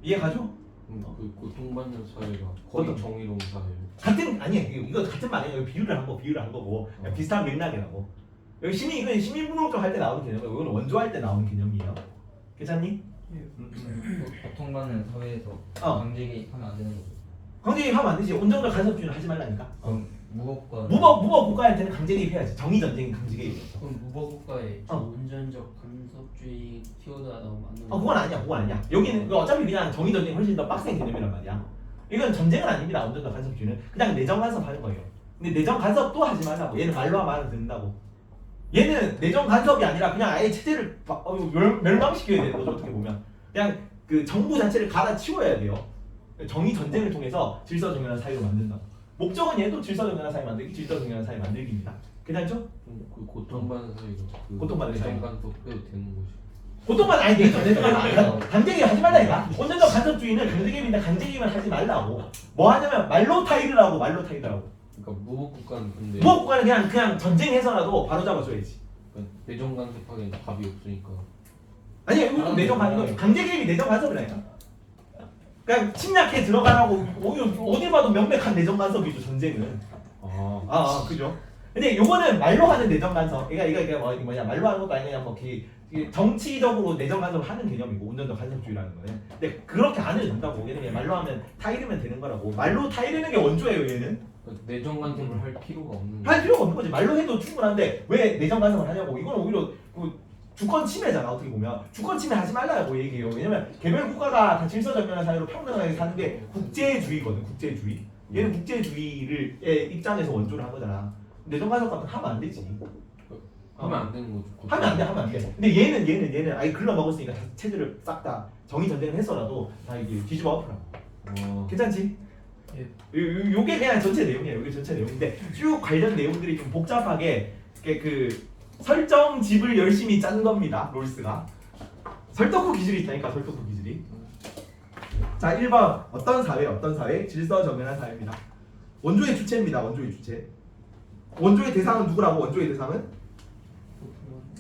이해가죠? 그 고통받는 사회가 거의 정의로운 사회. 아니야. 이거 같은 말이야. 여기 비유를 한 거고 그냥 비슷한 맥락이라고. 여기 이건 시민불복종 할 때 나오는 개념이고 이건 원조할 때 나오는 개념이에요. 괜찮니? 고통받는 사회에서 강제 개입하면 안 되는 거죠. 강제 개입하면 안 되지. 온정적 간섭주의를 하지 말라니까. 그럼 무법과 무법 국가한테는 강제 개입해야지. 정의 전쟁이 강제 개입. 그럼 무법국가에 운전적 간섭주의 키워드가 나오면 안 되는 거. 그건 아니야. 여기는 어차피 그냥 정의 전쟁이 훨씬 더 빡센 개념이란 말이야. 이건 전쟁은 아닙니다. 온정적 간섭주의는 그냥 내정 간섭하는 거예요. 근데 내정 간섭도 하지 말라고. 얘는 말로 하면 말을 듣는다고. 얘는 내정 간섭이 아니라 그냥 아예 체제를 멸망시켜야 되는 거죠. 어떻게 보면 그냥 그 정부 자체를 갈아치워야 돼요. 정의 전쟁을 통해서 질서정연한 사회로 만든다. 목적은 얘도 질서정연한 사회 만들기, 질서정연한 사회 만들기입니다. 괜찮죠? 그 고통받는 사회가 그 고통받는 사회. 내정 간섭 빼도 되는 거지. 고통만 아니 내정 간섭 강제 개입 하지 말라니까. 온전적 간섭주의는 강제 개입인데 강제 개입은 하지 말라고. 뭐 하냐면 말로 타이르라고. 그러니까 무법국가는 근데 무법 국가는 그냥 전쟁해서라도 바로잡아줘야지. 그러니까 내정 간섭하기엔 답이 없으니까. 아니 이거 내정 간섭 강제 개입이 내정 간섭이라니까. 그냥 침략해 들어가라고 어디 봐도 명백한 내정 간섭이죠 전쟁은. 그죠. 근데 요거는 말로 하는 내정 간섭. 이게 뭐냐 말로 하는 것도 아니냐 뭐 이게 정치적으로 내정 간섭을 하는 개념이고 온전적 간섭주의라는 거는. 근데 그렇게 안 해도 된다고. 얘는 말로 하면 타이르면 되는 거라고. 말로 타이르는 게 원조예요 얘는. 내정 간섭을 할 필요가 없는 할 필요가 없는 거지. 말로 해도 충분한데 왜 내정 간섭을 하냐고. 이거는 오히려 그 주권 침해잖아. 어떻게 보면 주권 침해 하지 말라고 얘기해요. 왜냐면 개별 국가가 다 질서정연한 사회로 평등하게 사는 게 국제주의거든. 국제주의. 얘는 국제주의의 입장에서 원조를 한 거잖아. 내정 간섭 같은 거 하면 안 되지. 하면 안 되는 거죠. 하면 안 돼. 근데 얘는 아예 글러 먹었으니까 다 체제를 싹 다 정의 전쟁을 했어라도 다 이게 뒤집어 엎으라고. 괜찮지? 요게 그냥 전체 내용이에요. 요게 전체 내용인데 쭉 관련 내용들이 좀 복잡하게 그 설정집을 열심히 짠 겁니다. 롤스가 설득후 기술이 있다니까. 설득후 기술이. 자 1번 어떤 사회? 질서정연한 사회입니다. 원조의 주체입니다. 원조의 주체. 원조의 대상은 누구라고? 원조의 대상은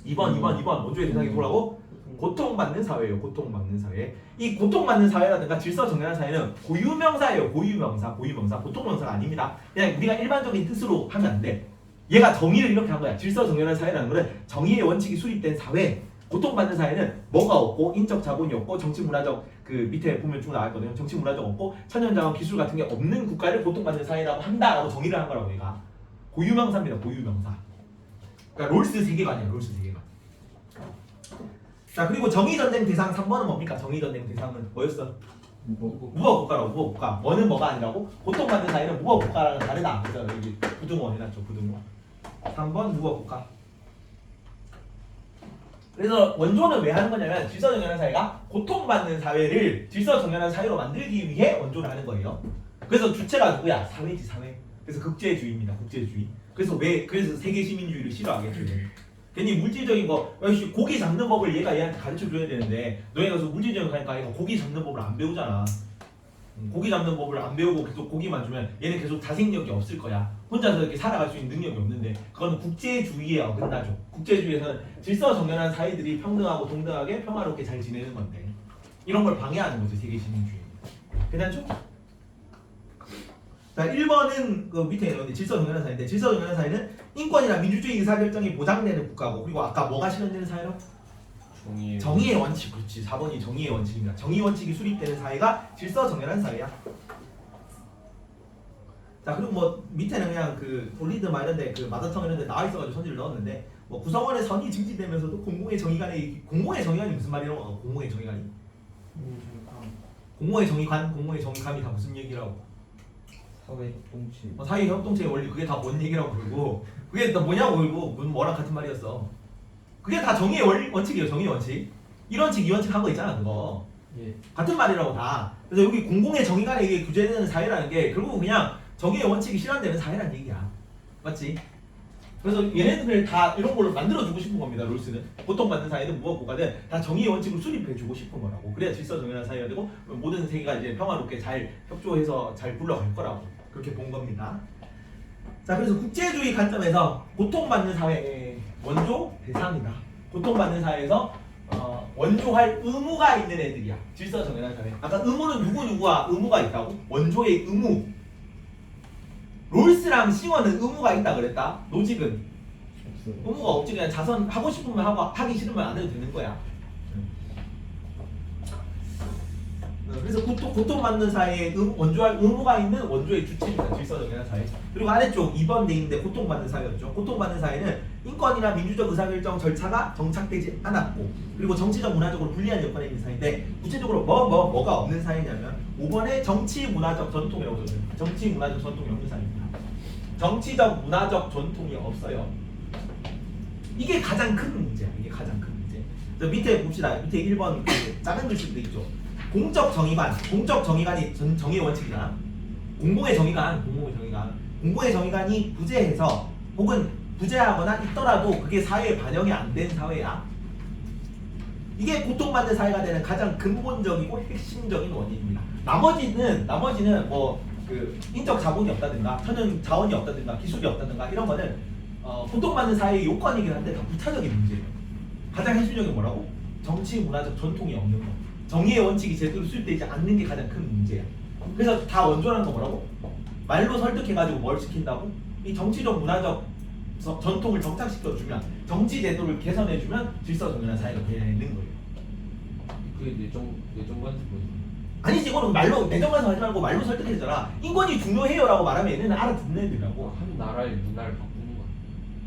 2번 원조의 대상이 누구라고? 고통받는 사회예요. 고통받는 사회. 이 고통받는 사회라든가 질서정연한 사회는 고유명사예요. 고유명사. 보통명사가 아닙니다. 그냥 우리가 일반적인 뜻으로 하면 안 돼. 얘가 정의를 이렇게 한 거야. 질서정연한 사회라는 거는 정의의 원칙이 수립된 사회. 고통받는 사회는 뭐가 없고 인적 자본이 없고 정치 문화적 그 밑에 보면 쭉 나왔거든요. 정치 문화적 없고 천연자원 기술 같은 게 없는 국가를 고통받는 사회라고 한다라고 정의를 한 거라고 얘가. 고유명사입니다. 고유명사. 그러니까 롤스 세계관이야. 롤스 세계관. 자 그리고 정의전쟁 대상 3번은 뭡니까? 정의전쟁 대상은 뭐였어? 무법국가라고. 무법국가. 뭐는 뭐가 아니라고? 고통받는 사회는 무법국가랑은 다르다. 그래서 여기 부등호 해놨죠. 부등호. 3번 무법국가. 그래서 원조는 왜 하는 거냐면 질서정연한 사회가 고통받는 사회를 질서정연한 사회로 만들기 위해 원조를 하는 거예요. 그래서 주체가 누구야? 사회지 사회. 그래서 국제주의입니다. 국제주의. 그래서 세계 시민주의를 싫어하겠죠. 괜히 물질적인 거 고기 잡는 법을 얘한테 가르쳐 줘야 되는데 너희가 가서 물질적인 거 하니까 얘가 고기 잡는 법을 안 배우잖아. 고기 잡는 법을 안 배우고 계속 고기만 주면 얘는 계속 자생력이 없을 거야. 혼자서 이렇게 살아갈 수 있는 능력이 없는데 그거는 국제주의에 어긋나죠. 국제주의에서는 질서정연한 사회들이 평등하고 동등하게 평화롭게 잘 지내는 건데 이런 걸 방해하는 거죠. 세계 시민주의. 괜찮죠? 자 1번은 그 밑에 있는 질서정연한 사회인데 질서정연한 사회는 인권이나 민주주의 의사결정이 보장되는 국가고 그리고 아까 뭐가 실현되는 사회로? 정의의 원칙. 그렇지. 4번이 정의의 원칙입니다. 정의 원칙이 수립되는 사회가 질서정연한 사회야. 자 그리고 뭐 밑에는 그냥 그 돌리드 막 이런데 그 마더텅 이런데 나와 있어가지고 선지를 넣었는데 뭐 구성원의 선이 증진되면서도 공공의 정의관이 무슨 말이라고? 공공의 정의관이? 공공의 정의감이 다 무슨 얘기라고? 사회 협동체의 원리. 그게 다 뭔 얘기라고 그러고 그게 다 뭐냐고 그러고 뭐랑 같은 말이었어. 그게 다 정의의 원칙이에요. 정의의 원칙. 이 원칙 이 원칙 한 거 있잖아 그거. 같은 말이라고 다. 그래서 여기 공공의 정의관에 이게 구제되는 사회라는 게 결국 그냥 정의의 원칙이 실현되는 사회라는 얘기야. 맞지? 그래서 얘네들 다 이런 걸로 만들어주고 싶은 겁니다. 롤스는. 고통받는 사회든 무법국가든 다 정의의 원칙을 수립해주고 싶은 거라고. 그래야 질서정연한 사회가 되고 모든 세계가 이제 평화롭게 잘 협조해서 잘 굴러갈 거라고. 그렇게 본 겁니다. 자 그래서 국제주의 관점에서 고통받는 사회의 원조 대상이다. 고통받는 사회에서 원조할 의무가 있는 애들이야. 질서정연한 사회. 아까 의무는 누구와 의무가 있다고? 원조의 의무. 롤스랑 시원은 의무가 있다 그랬다. 노직은 의무가 없지. 그냥 자선 하고 싶으면 하고 하기 싫으면 안 해도 되는 거야. 그래서 고통받는 사회에 원조할 의무가 있는 원조의 주체입니다. 질서정연한 사회. 그리고 아래쪽 2번 돼 있는데 고통받는 사회였죠. 고통받는 사회는 인권이나 민주적 의사결정 절차가 정착되지 않았고 그리고 정치적 문화적으로 불리한 여건에 있는 사회인데 구체적으로 뭐가 없는 사회냐면 5번에 정치 문화적 전통이라고 써요. 정치 문화적 전통이 없는 사회입니다. 정치적 문화적 전통이 없어요. 이게 가장 큰 문제야. 이게 가장 큰 문제. 저 밑에 봅시다. 밑에 1번 그 작은 글씨도 있죠. 공적 정의관이 정의의 원칙이잖아. 공공의 정의관이 부재해서 혹은 부재하거나 있더라도 그게 사회에 반영이 안 된 사회야. 이게 고통받는 사회가 되는 가장 근본적이고 핵심적인 원인입니다. 나머지는 뭐 그 인적 자본이 없다든가 천연 자원이 없다든가 기술이 없다든가 이런 거는 고통받는 사회의 요건이긴 한데 다 부차적인 문제예요. 가장 핵심적인 뭐라고? 정치 문화적 전통이 없는 거. 정의의 원칙이 제대로 수립되지 않는 게 가장 큰 문제야. 그래서 다 원조라는 거 뭐라고? 말로 설득해가지고 뭘 시킨다고? 이 정치적 문화적 전통을 정착시켜주면 정치 제도를 개선해주면 질서정연한 사회가 되는 거예요. 그게 내정관습 뭐지? 아니지, 이거는 말로 내정관서 하지 말고 말로 설득해주잖아. 인권이 중요해요라고 말하면 얘네는 알아듣는 애들이라고. 한 나라의 문화를 바꾸는 거야.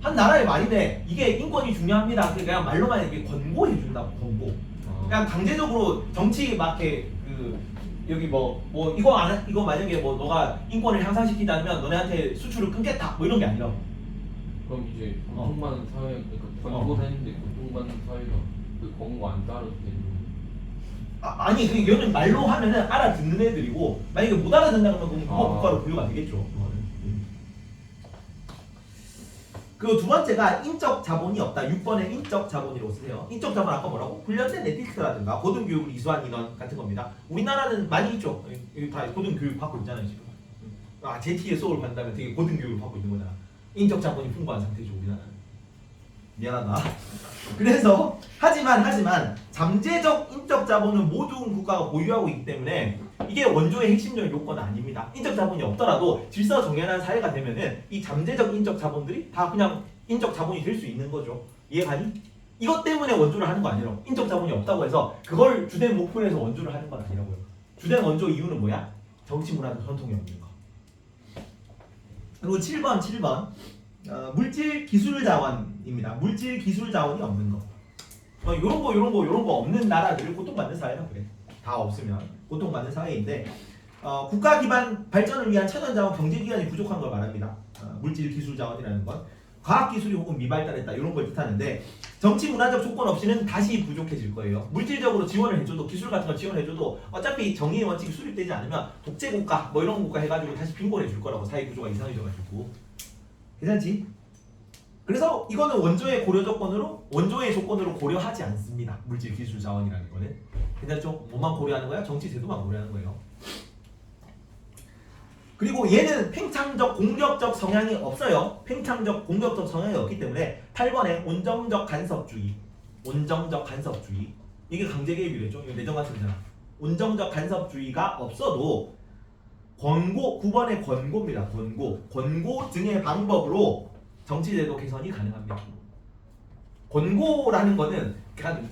한 나라의 말인데 이게 인권이 중요합니다. 그냥 말로만 이렇게 권고해준다고, 권고. 그냥 강제적으로 정치 막 이렇게 그 여기 뭐 이거 만약에 뭐 너가 인권을 향상시키지 않으면 너네한테 수출을 끊겠다 뭐 이런 게 아니라. 그럼 이제 고통받는 사회, 그러니까 권고되는데 고통받는 사회가 그 권고 안 따라도 되는 거야. 아니 그 이거는 말로 하면은 알아듣는 애들이고 만약에 못 알아듣는다면 그건 국가로 분류가 되겠죠. 그거는. 그리고 두 번째가 인적 자본이 없다. 6번에 인적 자본이라고 쓰세요. 인적 자본 아까 뭐라고? 훈련된 에티스트라든가 고등교육을 이수한 인원 같은 겁니다. 우리나라는 많이 있죠. 여기 다 고등교육 받고 있잖아요 지금. JT에 수업을 받는다면 되게 고등교육을 받고 있는 거잖아. 인적 자본이 풍부한 상태죠 우리나라는. 미안하다. 그래서 하지만 잠재적 인적 자본은 모든 국가가 보유하고 있기 때문에 이게 원조의 핵심적인 요건은 아닙니다. 인적 자본이 없더라도 질서 정연한 사회가 되면은 이 잠재적 인적 자본들이 다 그냥 인적 자본이 될 수 있는 거죠. 이해가니? 이것 때문에 원조를 하는 거 아니라고. 인적 자본이 없다고 해서 그걸 주된 목표로 해서 원조를 하는 건 아니라고요. 주된 원조 이유는 뭐야? 정치 문화적 전통이 없는 거. 그리고 7번 물질 기술 자원입니다. 물질 기술 자원이 없는 거. 요런 거 없는 나라들을 고통받는 사회라 그래. 다 없으면 고통받는 사회인데 국가 기반 발전을 위한 천연 자원 경제 기반이 부족한 걸 말합니다. 물질 기술 자원이라는 건 과학 기술이 혹은 미발달했다 이런 걸 뜻하는데 정치 문화적 조건 없이는 다시 부족해질 거예요. 물질적으로 지원을 해줘도 기술 같은 걸 지원해줘도 어차피 정의의 원칙이 수립되지 않으면 독재 국가 뭐 이런 국가 해가지고 다시 빈곤해 줄 거라고. 사회 구조가 이상해져가지고. 괜찮지? 그래서 이거는 원조의 조건으로 고려하지 않습니다. 물질 기술 자원이라는 거는. 괜찮죠? 뭐만 고려하는 거야? 정치 제도만 고려하는 거예요. 그리고 얘는 팽창적 공격적 성향이 없어요. 팽창적 공격적 성향이 없기 때문에 8번에 온정적 간섭주의. 이게 강제 개입이랬죠. 이거 내정관습이잖아. 온정적 간섭주의가 없어도 9번의 권고입니다. 권고 등의 방법으로 정치제도 개선이 가능합니다. 권고라는 거는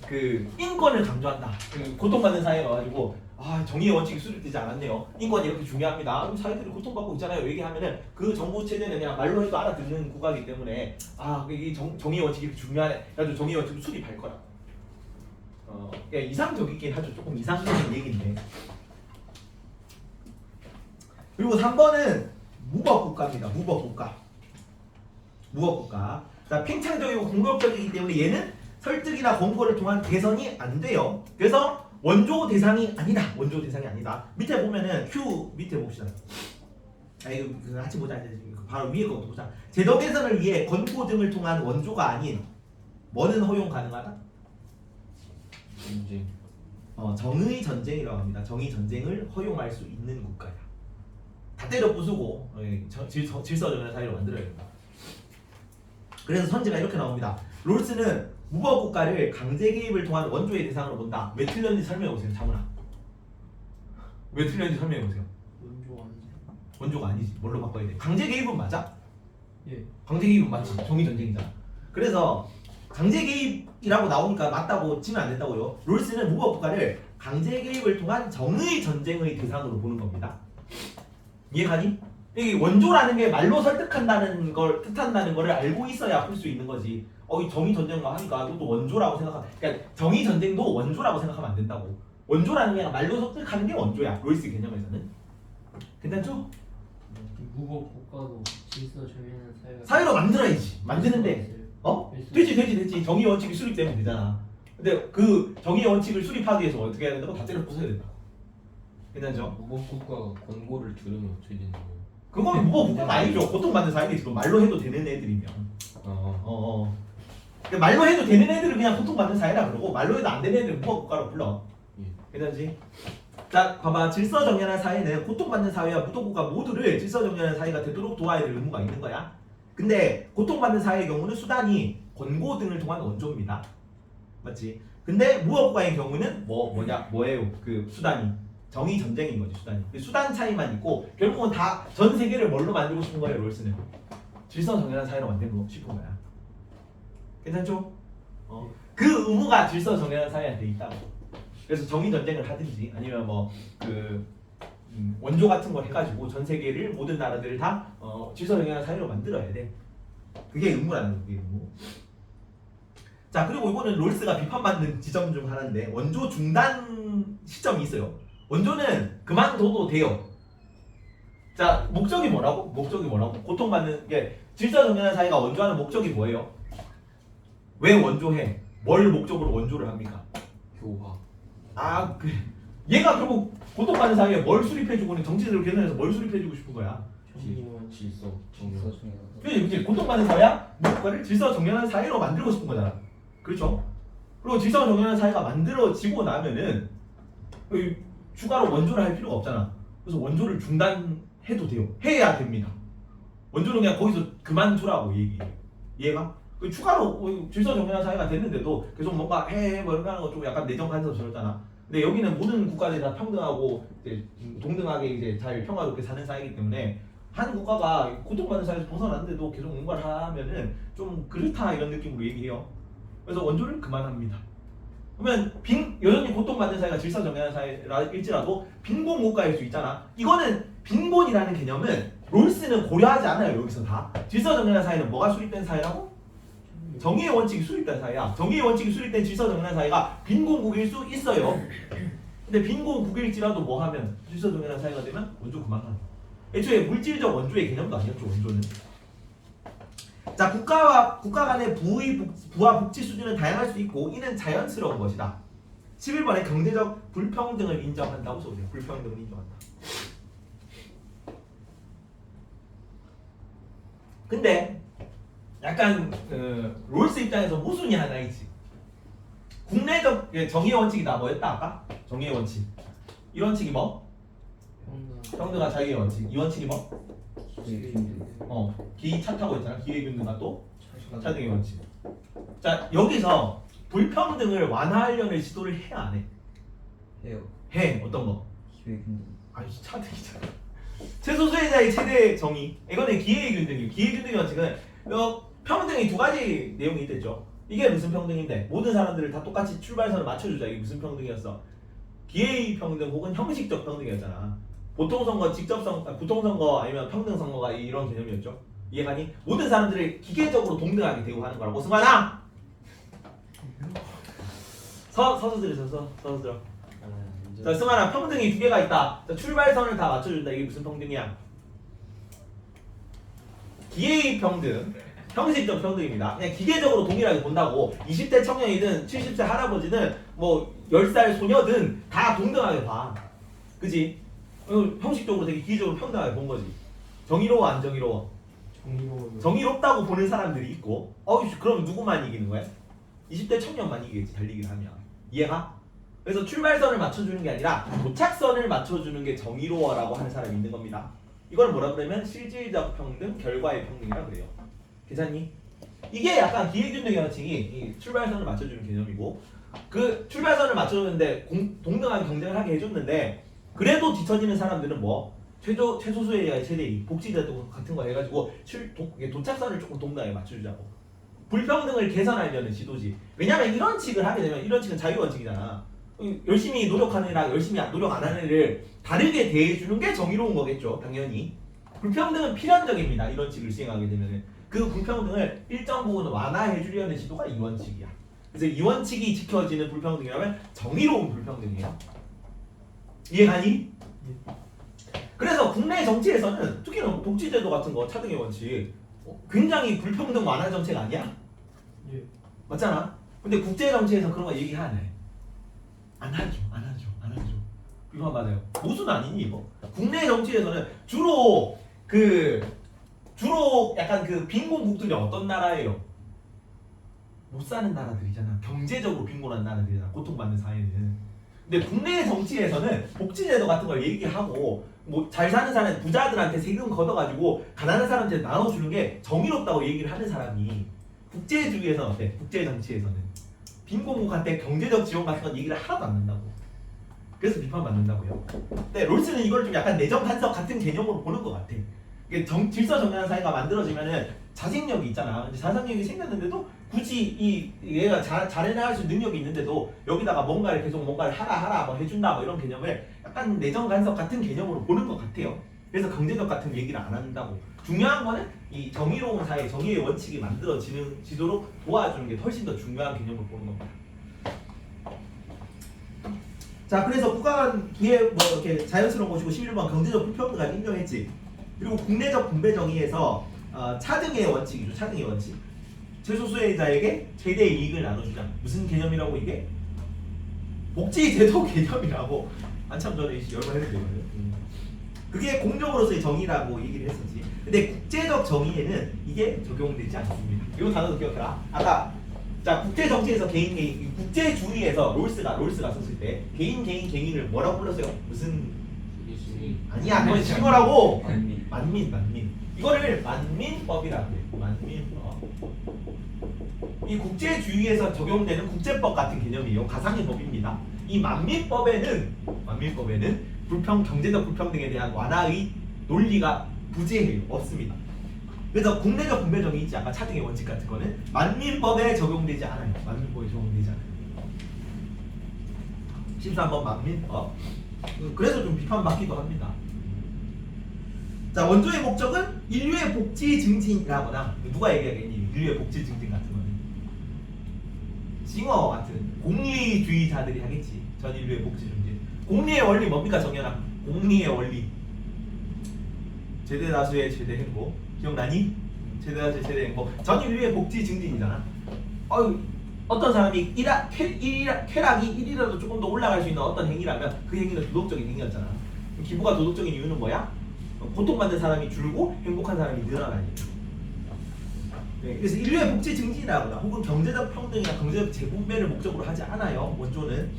그 인권을 강조한다. 고통받는 사회가 와가지고 정의의 원칙이 수립되지 않았네요. 인권이 이렇게 중요합니다. 그럼 사회들이 고통받고 있잖아요. 얘기하면은 그 정부 체제는 그냥 말로 해도 알아듣는 국가이기 때문에 이게 정의의 원칙이 이렇게 중요하네. 그래서 정의의 원칙을 수립할 거라. 이상적이긴 하죠. 조금 이상적인 얘기인데. 그리고 3번은 무법국가입니다. 무법국가. 자, 팽창적이고 공격적이기 때문에 얘는 설득이나 권고를 통한 개선이 안 돼요. 그래서 원조 대상이 아니다. 밑에 보면은 Q 밑에 봅시다. 이거 같이 보자. 바로 위에 거부터 보자. 제도 개선을 위해 권고 등을 통한 원조가 아닌 뭐는 허용 가능하다? 전쟁. 정의 전쟁이라고 합니다. 정의 전쟁을 허용할 수 있는 국가야. 다 때려 부수고 질서정연한 사회로 만들어야 된다. 그래서 선지가 이렇게 나옵니다. 롤스는 무법 국가를 강제 개입을 통한 원조의 대상으로 본다. 왜 틀렸는지 설명해 보세요, 자문아. 왜 틀렸는지 설명해 보세요. 원조가 아니지. 뭘로 바꿔야 돼? 강제 개입은 맞아? 예. 강제 개입은 맞지. 정의 전쟁이잖아. 그래서 강제 개입이라고 나오니까 맞다고 치면 안 된다고요. 롤스는 무법 국가를 강제 개입을 통한 정의 전쟁의 대상으로 보는 겁니다. 이해가니? 이 원조라는 게 말로 설득한다는 걸 뜻한다는 거를 알고 있어야 풀 수 있는 거지. 이 정의 전쟁과 하니까 그것도 원조라고 그러니까 정의 전쟁도 원조라고 생각하면 안 된다고. 원조라는 게 말로 설득하는 게 원조야. 로이스 개념에서는. 괜찮죠? 무법 국가도 질서 정연한 사회로 만들어야지. 만드는데 되지. 정의 원칙이 수립되면 되잖아. 근데 그 정의 원칙을 수립하기 위해서 어떻게 해야 된다고? 다 때려 부숴야 된다. 괜찮죠? 무법 국가가 권고를 들으면 어떻게 되는 거예요? 그건 무법 국가가 아니죠. 고통받는 사회들이 지금 말로 해도 되는 애들이면. 그러니까 말로 해도 되는 애들은 그냥 고통받는 사회라 그러고 말로 해도 안 되는 애들은 무법 국가로 불러. 괜찮지? 자, 봐봐. 질서정연한 사회는 고통받는 사회와 무도국가 모두를 질서정연한 사회가 되도록 도와야 될 의무가 있는 거야. 근데 고통받는 사회의 경우는 수단이 권고 등을 통한 원조입니다. 맞지? 근데 무역국가의 경우는 뭐예요? 그 수단이 정의 전쟁인 거지 수단이. 그 수단 차이만 있고 결국은 다 전 세계를 뭘로 만들고 싶은 거예요 롤스는. 질서 정연한 사회로 만들고 싶은 거야. 괜찮죠? 그 의무가 질서 정연한 사회한테 있다고. 그래서 정의 전쟁을 하든지 아니면 원조 같은 걸 해가지고 전 세계를 모든 나라들을 다 질서 정연한 사회로 만들어야 돼. 그게 의무라는 거, 그게 의무. 자 그리고 이거는 롤스가 비판받는 지점 중 하나인데 원조 중단 시점이 있어요. 원조는 그만둬도 돼요. 자 목적이 뭐라고? 고통받는 게 질서 정연한 사회가 원조하는 목적이 뭐예요? 왜 원조해? 뭘 목적으로 원조를 합니까? 교화. 얘가 결국 고통받는 사회에 뭘 수립해주고는 정치제도를 개선해서 뭘 수립해주고 싶은 거야? 질서 질서 정연. 중에 이제 고통받는 사회야 무엇과를 질서 정연한 사회로 만들고 싶은 거잖아. 그렇죠? 그리고 질서 정연한 사회가 만들어지고 나면은 추가로 원조를 할 필요가 없잖아. 그래서 원조를 중단해도 돼요. 해야 됩니다. 원조는 그냥 거기서 그만두라고 얘가 추가로 질서 정연한 사회가 됐는데도 계속 뭔가 뭐 이렇게 하는 거 좀 약간 내정 간섭스럽잖아. 근데 여기는 모든 국가들이 다 평등하고 이제 동등하게 이제 잘 평화롭게 사는 사회이기 때문에 한 국가가 고통받는 사회에서 벗어났는데도 계속 뭔가를 하면은 좀 그렇다 이런 느낌으로 얘기해요. 그래서 원조를 그만합니다. 그러면 여전히 고통받는 사회가 질서 정연한 사회일지라도 빈곤 국가일 수 있잖아. 이거는 빈곤이라는 개념은 롤스는 고려하지 않아요. 여기서 다 질서 정연한 사회는 뭐가 수립된 사회라고? 정의의 원칙이 수립된 사회야. 정의의 원칙이 수립된 질서 정연한 사회가 빈곤국일 수 있어요. 근데 빈곤국일지라도 뭐 하면 질서 정연한 사회가 되면 원조 그만하는. 애초에 물질적 원조의 개념도 아니었죠. 원조는. 자 국가 간의 부와 복지 수준은 다양할 수 있고 이는 자연스러운 것이다. 11번에 경제적 불평등을 인정한다고 써보세요. 불평등을 인정한다. 근데 약간 롤스 입장에서 모순이 하나 있지. 국내적 정의의 원칙이다 뭐였다 아까? 정의의 원칙. 이 원칙이 뭐? 평등과 자유의 원칙. 이 원칙이 뭐? 기차 타고 있잖아. 기회균등과 또 차등의 원칙. 자 여기서 불평등을 완화하려는 시도를 해야 안 해? 해요. 해. 어떤 거? 기회균등. 차등이잖아. 최소수혜자의 최대 정의. 이거는 기회균등이에요. 기회균등의 원칙은 평등이 두 가지 내용이 있댔죠. 이게 무슨 평등인데? 모든 사람들을 다 똑같이 출발선을 맞춰주자. 이게 무슨 평등이었어? 기회의 평등 혹은 형식적 평등이었잖아. 부통선거 아니면 평등선거가 이런 개념이었죠. 이해가니? 모든 사람들을 기계적으로 동등하게 대우하는 거라고. 승관아! 서서 들어. 자, 승관아, 평등이 두 개가 있다. 자, 출발선을 다 맞춰준다. 이게 무슨 평등이야? 기회의 평등, 형식적 평등입니다. 그냥 기계적으로 동일하게 본다고 20대 청년이든 70세 할아버지든 뭐 10살 소녀든 다 동등하게 봐. 그지? 형식적으로 되게 기계적으로 평등하게 본 거지. 정의로워 안 정의로워? 정의롭다고 보는 사람들이 있고 그럼 누구만 이기는 거야? 20대 청년만 이기겠지. 달리기를 하면. 이해가? 그래서 출발선을 맞춰주는 게 아니라 도착선을 맞춰주는 게 정의로워라고 하는 사람이 있는 겁니다. 이걸 뭐라 그러면 실질적 평등, 결과의 평등이라 그래요. 괜찮니? 이게 약간 기회균등의 원칙이 출발선을 맞춰주는 개념이고 그 출발선을 맞춰주는데 동등하게 경쟁을 하게 해줬는데 그래도 뒤처지는 사람들은 뭐 최소수의 최대의 복지제도 같은 거 해가지고 도착선을 조금 동등하게 맞춰주자고. 불평등을 개선하려는 시도지. 왜냐면 이런 칙을 하게 되면 이런 칙은 자유원칙이잖아. 열심히 노력하는 애랑 열심히 노력 안 하는 애를 다르게 대해주는 게 정의로운 거겠죠. 당연히. 불평등은 필연적입니다. 이런 칙을 시행하게 되면은. 그 불평등을 일정 부분 완화해 주려는 시도가 이 원칙이야. 그래서 이 원칙이 지켜지는 불평등이라면 정의로운 불평등이에요. 이해가니? 그래서 국내 정치에서는 특히나 복지제도 같은 거 차등의 원칙 굉장히 불평등 완화 정책 아니야? 예. 맞잖아? 근데 국제 정치에서 그런 거 얘기 안 해. 안 하죠. 이건 맞아요. 모순 아니니 이거? 국내 정치에서는 주로 약간 그 빈곤국들이 어떤 나라예요? 못 사는 나라들이잖아. 경제적으로 빈곤한 나라들이잖아. 고통받는 사회는. 근데 국내 정치에서는 복지제도 같은 걸 얘기하고 뭐 잘 사는 사람 부자들한테 세금 걷어가지고 가난한 사람한테 나눠주는 게 정의롭다고 얘기를 하는 사람이 국제주의에서는 어때? 국제 정치에서는 빈곤국한테 경제적 지원 같은 건 얘기를 하나도 안 한다고. 그래서 비판받는다고요. 근데 롤스는 이걸 좀 약간 내정 간섭 같은 개념으로 보는 것 같아. 이게 질서 정연한 사회가 만들어지면은 자생력이 있잖아. 근데 자생력이 생겼는데도 굳이 얘가 잘해나갈 수 있는 능력이 있는데도 여기다가 뭔가를 계속 뭔가를 하라 뭐 해준다 뭐 이런 개념을 약간 내정 간섭 같은 개념으로 보는 것 같아요. 그래서 경제적 같은 얘기를 안 한다고. 중요한 거는 이 정의로운 사회, 정의의 원칙이 만들어지도록 도와주는 게 훨씬 더 중요한 개념으로 보는 겁니다. 자, 그래서 국가간 뒤에 뭐 이렇게 자연스러운 것이고 11번 경제적 불평등을 인정했지. 그리고 국내적 분배 정의에서 차등의 원칙이죠. 차등의 원칙. 최소수자에게 최대의 이익을 나눠주자. 무슨 개념이라고 이게? 복지제도 개념이라고. 한참 전에 여러 번 했는데 그게 공정으로서의 정의라고 얘기를 했었지. 근데 국제적 정의에는 이게 적용되지 않습니다. 이 단어도 기억해라. 아까 자 국제 정치에서 개인 국제주의에서 롤스가 썼을 때 개인을 뭐라고 불렀어요? 무슨 아니야 그건 징어라고. 만민 이거를 만민법이라고 해요. 만민법. 이 국제주의에서 적용되는 국제법 같은 개념이에요. 가상의 법입니다. 이 만민법에는 경제적 불평등에 대한 완화의 논리가 부재해요. 없습니다. 그래서 국내적 분배 정의 있지. 아까 차등의 원칙 같은 거는 만민법에 적용되지 않아요. 만민법에 적용되지 않아요. 13번 만민법. 그래서 좀 비판받기도 합니다. 자, 원조의 목적은 인류의 복지 증진이라거나 누가 얘기하겠니? 인류의 복지 증진 같은 거는 싱어 같은 공리주의자들이 하겠지. 전 인류의 복지 증진. 공리의 원리 뭡니까 정연아? 공리의 원리. 최대다수의 최대 행복. 기억나니? 최대다수의 최대 행복. 전 인류의 복지 증진이잖아. 어떤 사람이 쾌락이 1이라도 조금 더 올라갈 수 있는 어떤 행위라면 그 행위는 도덕적인 행위였잖아. 기부가 도덕적인 이유는 뭐야? 고통받는 사람이 줄고 행복한 사람이 늘어나니. 네, 그래서 인류의 복지 증진이라거나 혹은 경제적 평등이나 경제적 재분배를 목적으로 하지 않아요. 원조는.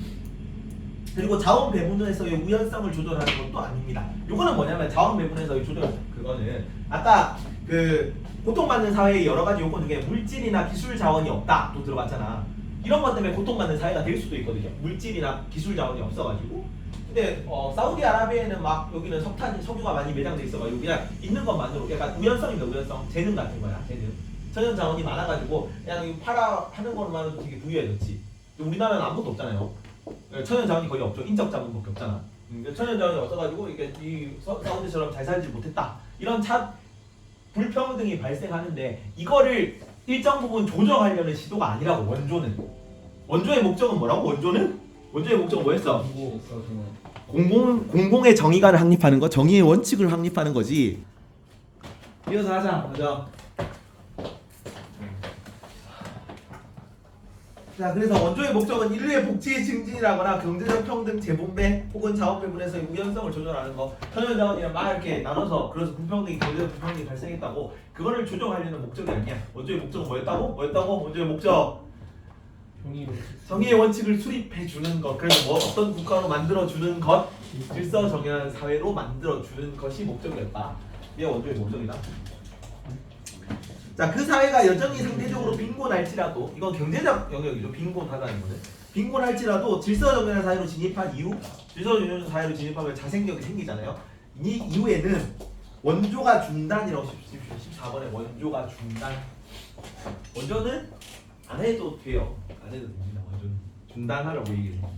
그리고 자원 배분에서의 우연성을 조절하는 것도 아닙니다. 요거는 뭐냐면 자원 배분에서의 조절 그거는 아까 그 고통받는 사회의 여러 가지 요건 중에 물질이나 기술 자원이 없다 또 들어갔잖아. 이런 것 때문에 고통받는 사회가 될 수도 있거든요. 물질이나 기술 자원이 없어가지고. 근데 사우디아라비아에는 막 여기는 석유가 많이 매장돼 있어가지고 그냥 있는 것만으로 약간 우연성입니다. 우연성. 재능 같은 거야. 재능. 천연 자원이 많아가지고 그냥 이거 하는 것만으로도 되게 부유해졌지. 우리나라는 아무것도 없잖아요. 천연 자원이 거의 없죠. 인적 자원밖에 없잖아. 천연 자원이 없어가지고 이게 이 사우디처럼 잘 살지 못했다. 이런 불평등이 발생하는데 이거를 일정 부분 조정하려는 시도가 아니라고 원조의 목적은 뭐라고? 원조의 목적은 뭐였어? 공공의 정의관을 확립하는 거, 정의의 원칙을 확립하는 거지. 이어서 하자. 맞아. 자, 그래서 원조의 목적은 인류의 복지 증진이라거나 경제적 평등 재분배 혹은 자원 배분에서의 우연성을 조절하는 거. 천연 자원이랑 막 이렇게 나눠서 그래서 불평등이 경제적 불평등이 발생했다고 그거를 조정하려는 목적이 아니야. 원조의 목적은 뭐였다고? 원조의 목적. 정의의 원칙을 수립해 주는 것. 그래서 뭐 어떤 국가로 만들어 주는 것, 질서 정연한 사회로 만들어 주는 것이 목적이었다. 이게 원조의 목적이다. 자, 그 사회가 여전히 상대적으로 빈곤할지라도 이건 경제적 영역이죠. 빈곤하다는 거는 빈곤할지라도 질서 정연한 사회로 진입한 이후, 질서 정연한 사회로 진입하면 자생력이 생기잖아요. 이 이후에는 원조가 중단이라고 14번에 원조가 중단. 원조는 안 해도 돼요. 안 해도 됩니다. 원조는 중단하라고 얘기해요.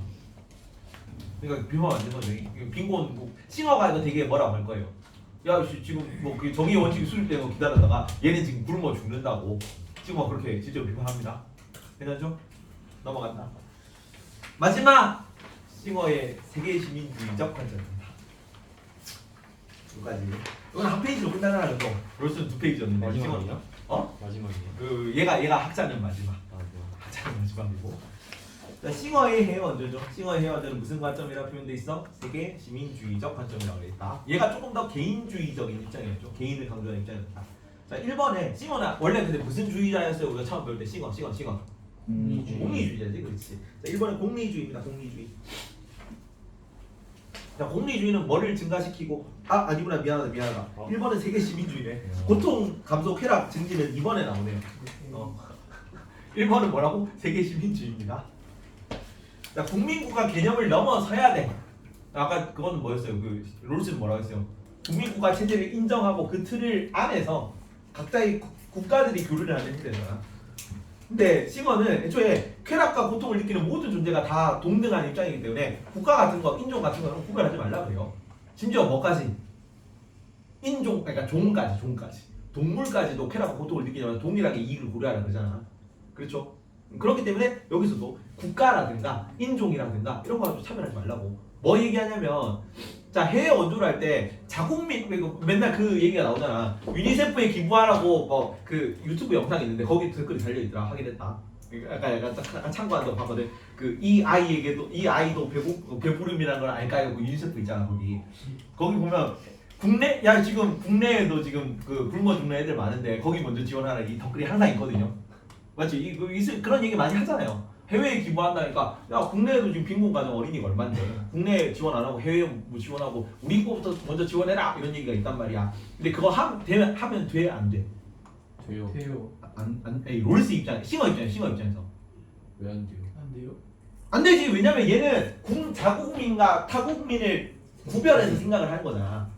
그러니까 비판 안 되는 거죠. 빈곤 싱어가 이거 되게 뭐라고 할 거예요. 야, 지금 뭐 그 정의 원칙이 수립되는 거 기다렸다가 얘는 지금 굶어 죽는다고 지금 뭐 그렇게 실제로 비판합니다. 괜찮죠? 넘어간다. 마지막 싱어의 세계 시민주의적 관점입니다. 여기까지. 이건 한 페이지로 끝나잖아. 또 롤스는 2페이지였는데 마지막이야? 마지막이에요. 그 얘가 학자는 마지막. 학자는 마지막이고. 자, 싱어의 해원조죠. 싱어의 해원조는 무슨 관점이라고 표현돼 있어? 세계 시민주의적 관점이라고 돼 있다. 얘가 조금 더 개인주의적인 입장이었죠. 개인을 강조하는 입장이었다. 자, 1번에 싱어는 원래 근데 무슨 주의자였어요? 우리가 처음 배울 때 싱어. 공리주의자지, 그렇지. 자, 1번은 공리주의입니다. 공리주의. 자, 공리주의는 뭐를 증가시키고 아니구나 미안하다. 1번은 세계 시민주의네. 고통 감소 쾌락 증진은 2번에 나오네요. 1번은 뭐라고? 세계 시민주의입니다. 자, 국민국가 개념을 넘어서야 돼. 아까 그건 뭐였어요? 그 롤스는 뭐라고 했어요? 국민국가 체제를 인정하고 그 틀을 안에서 각자의 국가들이 교류를 하는 시대잖아. 근데 싱어는 애초에 쾌락과 고통을 느끼는 모든 존재가 다 동등한 입장이기 때문에 국가 같은 거, 인종 같은 거는 구별하지 말라 그래요. 심지어 뭐까지? 인종, 그러니까 종까지. 동물까지도 쾌락과 고통을 느끼려면 동일하게 이익을 고려하라 그러잖아. 그렇죠? 그렇기 때문에 여기서도 국가라든가 인종이라든가 이런 거 가지고 차별하지 말라고. 뭐 얘기하냐면, 자, 해외 원조를 할 때 자국민, 맨날 그 얘기가 나오잖아. 유니세프에 기부하라고 뭐 그 유튜브 영상이 있는데 거기 댓글이 달려있더라. 확인했다. 약간 참고한다고 봤거든. 그 이 아이도 배부름이라는 걸 알까요? 그 유니세프 있잖아 거기. 거기 보면 지금 국내에도 지금 그 굶어 죽는 애들 많은데 거기 먼저 지원하라 이 댓글이 항상 있거든요. 맞지? 그런 얘기 많이 하잖아요. 해외에 기부한다니까 야 국내에도 지금 빈곤 가정 어린이가 얼마인데 국내에 지원 안 하고 해외에 뭐 지원하고 우리 거부터 먼저 지원해라 이런 얘기가 있단 말이야. 근데 그거 하면 돼 안 돼? 돼요. 돼요. 롤스 싱어 입장에서 왜 안 돼요? 안 돼요? 안 되지. 왜냐면 얘는 자국민과 타국민을 구별해서 생각을 하는 거잖아.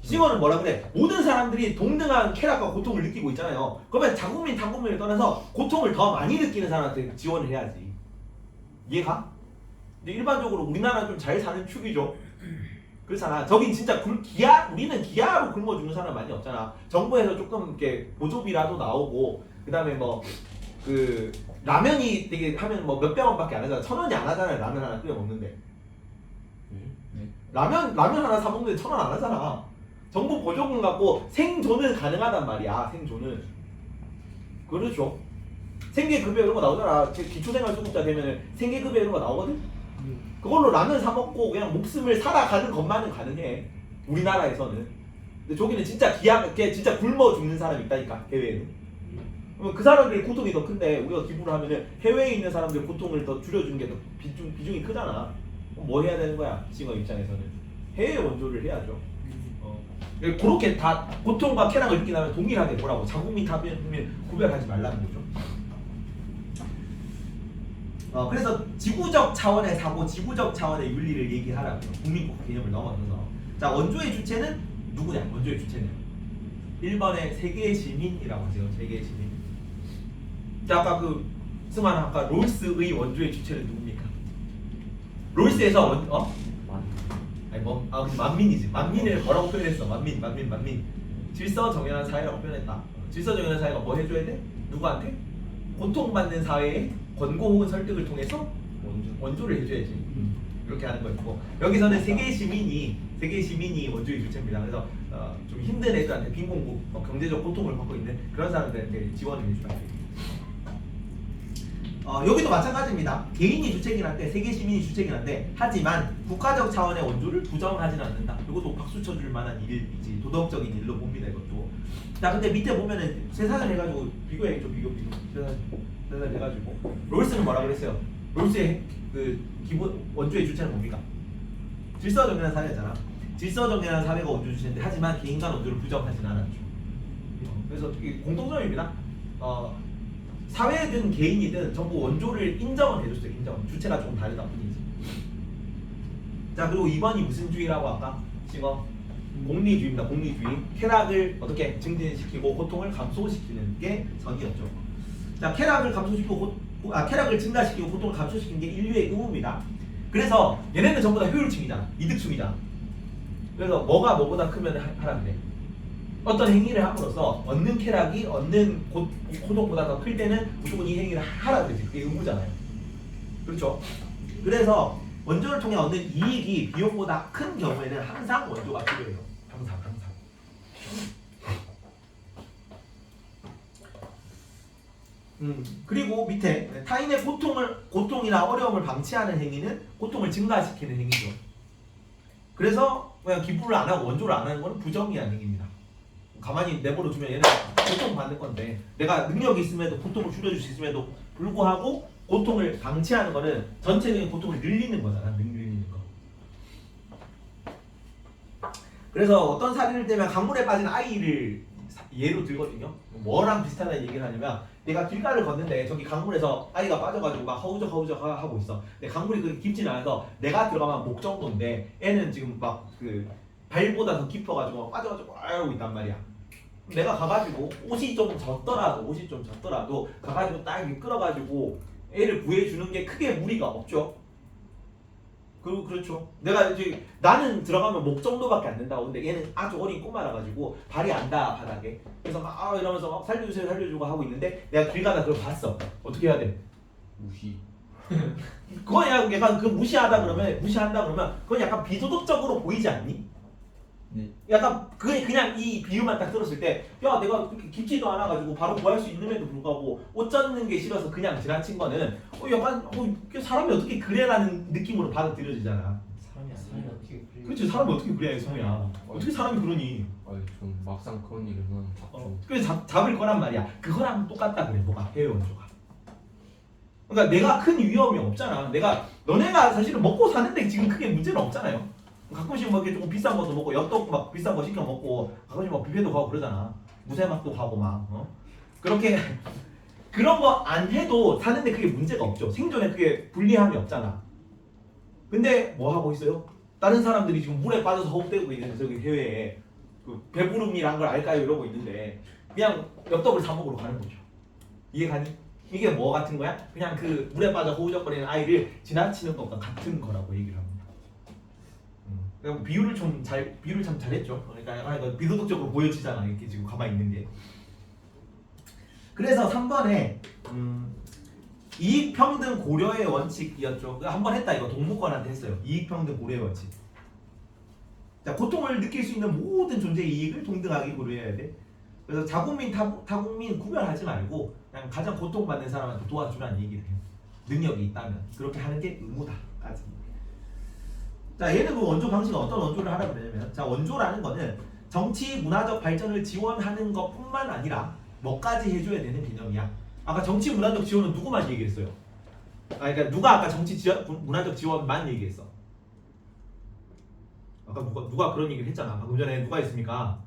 싱어는 뭐라 그래? 모든 사람들이 동등한 쾌락과 고통을 느끼고 있잖아요. 그러면 자국민, 타국민을 떠나서 고통을 더 많이 느끼는 사람한테 지원을 해야지. 이해가? 근데 일반적으로 우리나라는 좀 잘 사는 축이죠. 그렇잖아. 저긴 진짜 우리는 기아로 굶어 죽는 사람 많이 없잖아. 정부에서 조금 이렇게 보조비라도 나오고, 그 다음에 뭐 그 라면이 되게 하면 뭐 몇백 원밖에 안 하잖아. 1,000원이 안 하잖아요. 라면 하나 끓여 먹는데. 네? 라면 하나 사 먹는데 1,000원 안 하잖아. 정부 보조금 갖고 생존은 가능하단 말이야. 생존은. 그렇죠. 생계급여 이런 거 나오잖아. 기초생활수급자 되면 생계급여 이런 거 나오거든. 그걸로 라면 사 먹고 그냥 목숨을 살아가는 것만은 가능해. 우리나라에서는. 근데 저기는 진짜 진짜 굶어 죽는 사람이 있다니까. 해외에는. 그러면 그 사람들의 고통이 더 큰데 우리가 기부를 하면은 해외에 있는 사람들 고통을 더 줄여주는 게 더 비중이 크잖아. 그럼 뭐 해야 되는 거야? 싱어 입장에서는 해외 원조를 해야죠. 그렇게 다 고통과 쾌락을 느끼려면 동일하게 뭐라고 자국민 타국민 구별하지 말라는 거죠. 그래서 지구적 차원의 사고, 지구적 차원의 윤리를 얘기하라고요. 국민국가 개념을 넘어서서. 자, 원조의 주체는 누구냐? 원조의 주체는 1번의 세계의 시민이라고 하세요. 세계의 시민. 자, 아까 승환아 아까 롤스의 원조의 주체는 누굽니까? 롤스에서 만민이지. 만민을 뭐라고 표현했어? 만민. 질서 정연한 사회라고 표현했다. 질서 정연한 사회가 뭐 해줘야 돼? 누구한테? 고통받는 사회에 권고 혹은 설득을 통해서 원조를 해줘야지. 이렇게 하는 거였고, 여기서는 세계의 시민이 원조의 주체입니다. 그래서 좀 힘든 애들한테 빈곤국, 경제적 고통을 받고 있는 그런 사람들한테 지원을 해주면 돼요. 여기도 마찬가지입니다. 개인이 주체긴 한데, 세계 시민이 주체긴 한데, 하지만 국가적 차원의 원조를 부정하지는 않는다. 이것도 박수 쳐줄 만한 일이지. 도덕적인 일로 봅니다. 이것도. 자, 근데 밑에 보면은 세상을 해가지고 비교해야죠. 비교. 세상을 해가지고 롤스는 뭐라 그랬어요? 롤스의 그 기본 원조의 주체는 뭡니까? 질서 정연한 사회잖아. 질서 정연한 사회가 원조 주체인데, 하지만 개인 간 원조를 부정하지는 않았죠. 그래서 이게 공통점입니다. 사회든 개인이든 전부 원조를 인정은 해줬어요. 주체가 조금 다르다 뿐이지. 자, 그리고 2번이 무슨 주의라고 아까 싱어? 공리주의입니다. 공리주의. 쾌락을 어떻게 증진시키고 고통을 감소시키는 게 선이었죠. 자, 쾌락을 증가시키고 고통을 감소시키는 게 인류의 의무입니다. 그래서 얘네는 전부 다 효율충이잖아. 이득충이잖아. 그래서 뭐가 뭐보다 크면 하라 그래. 어떤 행위를 함으로써 얻는 쾌락이 얻는 고통보다 더 클 때는 무조건 이 행위를 하라 그러지. 그게 의무잖아요. 그렇죠? 그래서 원조를 통해 얻는 이익이 비용보다 큰 경우에는 항상 원조가 필요해요. 항상. 그리고 밑에 타인의 고통이나 어려움을 방치하는 행위는 고통을 증가시키는 행위죠. 그래서 그냥 기부를 안 하고 원조를 안 하는 건 부정의한 행위입니다. 가만히 내버려 두면 얘는 고통 받는 건데, 내가 능력이 있음에도 고통을 줄여줄 수 있음에도 불구하고 고통을 방치하는 거는 전체적인 고통을 늘리는 거잖아. 늘리는 거. 그래서 어떤 사례를 들면 강물에 빠진 아이를 예로 들거든요. 뭐랑 비슷하다는 얘기를 하냐면 내가 길가를 걷는데 저기 강물에서 아이가 빠져가지고 막 허우적 하고 있어. 근데 강물이 그렇게 깊지는 않아서 내가 들어가면 목 정도인데 애는 지금 막 그 발보다 더 깊어가지고 빠져가지고 알고 있단 말이야. 내가 가가지고 옷이 좀 젖더라도 가가지고 딱 이렇게 끌어가지고 애를 구해주는 게 크게 무리가 없죠. 그렇죠. 내가 이제 나는 들어가면 목 정도밖에 안 된다고. 근데 얘는 아주 어린 꼬마라 가지고 발이 안 닿아 바닥에. 그래서 막 이러면서 막 살려주고 하고 있는데 내가 길 가다 그걸 봤어. 어떻게 해야 돼? 무시. 그건 약간 그 무시한다 그러면 그건 약간 비도덕적으로 보이지 않니? 네. 약간 그냥 이 비유만 딱 들었을 때 야 내가 그렇게 깊지도 않아가지고 바로 구할 수 있는데도 불구하고 옷 젖는 게 싫어서 그냥 지나친 거는 약간 사람이 어떻게 그래라는 느낌으로 받아들여지잖아. 사람이 사람이 아니에요. 어떻게 그래? 그렇지. 사람이 어떻게 그래야 성우야. 어떻게 사람이 그러니. 아니 좀 막상 그런 얘기는 좀 그래서 잡을 거란 말이야. 그거랑 똑같다 그래. 뭐가 해외 원조가. 그러니까 내가 큰 위험이 없잖아. 너네가 사실은 먹고 사는데 지금 크게 문제는 없잖아요. 가끔씩 뭐 이렇게 조금 비싼 것도 먹고 엽떡 막 비싼 거 시켜 먹고 가끔씩 막 뷔페도 가고 그러잖아. 무쇠맛도 가고 막 그렇게 그런 거 안 해도 사는데 그게 문제가 없죠. 생존에 그게 불리함이 없잖아. 근데 뭐 하고 있어요? 다른 사람들이 지금 물에 빠져서 허우대고 있는 저기 해외에 그 배부름이란 걸 알까요? 이러고 있는데 그냥 엽떡을 사 먹으러 가는 거죠. 이해가니? 이게 뭐 같은 거야? 그냥 그 물에 빠져 허우적거리는 아이를 지나치는 것과 같은 거라고 얘기를 합니다. 비유를 참 잘했죠. 그러니까 비도덕적으로 보여지잖아. 이렇게 지금 가만히 있는 게. 그래서 3번에 이익평등 고려의 원칙이었죠. 한번 했다 이거 동무권한테 했어요. 이익평등 고려의 원칙. 자, 고통을 느낄 수 있는 모든 존재의 이익을 동등하게 고려해야 돼. 그래서 자국민 타국민 구별하지 말고 그냥 가장 고통받는 사람한테 도와주라는 얘기를 해요. 능력이 있다면 그렇게 하는 게 의무다까지. 자, 얘는 그 원조 방식은 어떤 원조를 하라고 그러냐면, 자, 원조라는 거는 정치 문화적 발전을 지원하는 것뿐만 아니라 뭐까지 해줘야 되는 개념이야. 아까 정치 문화적 지원은 누구만 얘기했어요? 그러니까 누가 아까 정치 문화적 지원만 얘기했어? 아까 누가 그런 얘기를 했잖아. 방금 전에 누가 했습니까?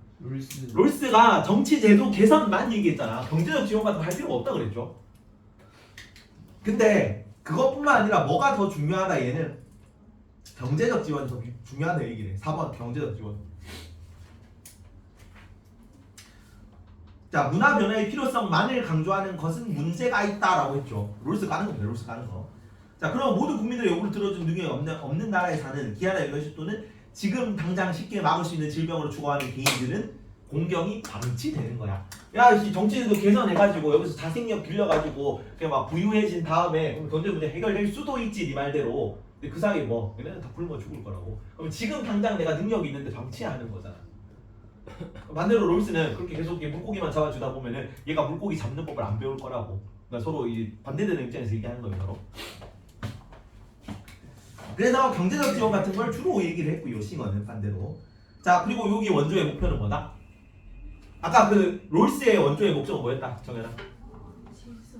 롤스가 정치 제도 개선만 얘기했잖아. 경제적 지원 같은 거 할 필요가 없다 그랬죠. 근데 그것뿐만 아니라 뭐가 더 중요하다 얘는 경제적 지원이 더 중요하다 얘기를 해. 4번 경제적 지원. 자, 문화 변화의 필요성만을 강조하는 것은 문제가 있다라고 했죠. 롤스 까는 겁니다. 롤스 까는 거. 자, 그럼 모든 국민들의 요구를 들어준 능력이 없는 나라에 사는 기아나 이것이 또는 지금 당장 쉽게 막을 수 있는 질병으로 죽어가는 개인들은 공경이 방치되는 거야. 야, 정치제도 개선해가지고 여기서 자생력 빌려가지고 그냥 막 부유해진 다음에 경제 문제 해결될 수도 있지 네 말대로. 근데 그 사이에 뭐 얘네는 다 굶어 죽을 거라고. 그럼 지금 당장 내가 능력이 있는데 방치하는 거잖아. 반대로 롤스는 그렇게 계속 물고기만 잡아주다 보면은 얘가 물고기 잡는 법을 안 배울 거라고. 그러니까 서로 이 반대되는 입장에서 얘기하는 거예요, 서로. 그래서 경제적 지원 같은 걸 주로 얘기를 했고요, 싱어는 반대로. 자, 그리고 여기 원조의 목표는 뭐다? 아까 그 롤스의 원조의 목적은 뭐였다, 정연아?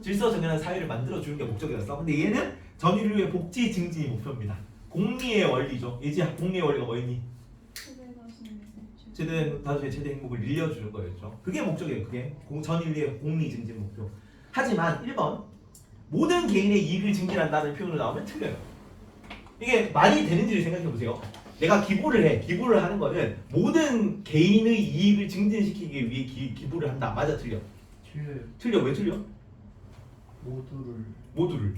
질서 정연한 사회를 만들어 주는 게 목적이었어. 근데 얘는 전 인류의 복지 증진이 목표입니다. 공리의 원리죠. 예지야, 공리의 원리가 뭐였니? 최대 행복을 늘려주는 거였죠. 그게 목적이에요. 그게 전 인류의 공리 증진 목표. 하지만 1번 모든 개인의 이익을 증진한다는 표현으로 나오면 틀려요. 이게 말이 되는지를 생각해 보세요. 내가 기부를 해. 기부를 하는 거는 모든 개인의 이익을 증진시키기 위해 기부를 한다. 맞아, 틀려? 틀려요. 틀려. 왜 틀려? 모두를.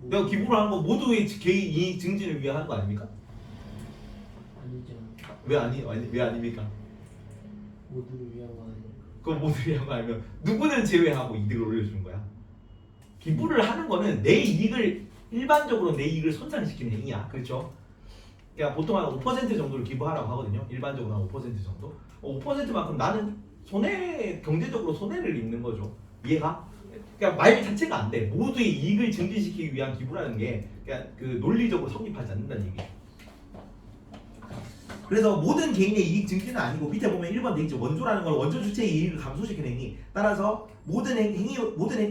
내가 기부를 하는 거 모두의 개인 이익 증진을 위해 하는 거 아닙니까? 아니죠. 왜 아닙니까? 모두를 위한 거 아니에요. 그건 모두를 위한 거 아니면 누구는 제외하고 이득을 올려주는 거야. 기부를 하는 거는 일반적으로 내 이익을 손상시키는 행위야. 그렇죠? 그러니까 보통 한 5% 정도를 기부하라고 하거든요. 일반적으로 한 5% 정도. 5%만큼 나는 경제적으로 손해를 입는 거죠. 이해가? 그러니까 말 자체가 안 돼. 모두의 이익을 증진시키기 위한 기부라는 게 그냥 그 논리적으로 성립하지 않는다는 얘기예요. 그래서 모든 개인의 이익 증진은 아니고 밑에 보면 1번 돼 있죠. 원조라는 건 원조 주체의 이익을 감소시키는 행위. 따라서 모든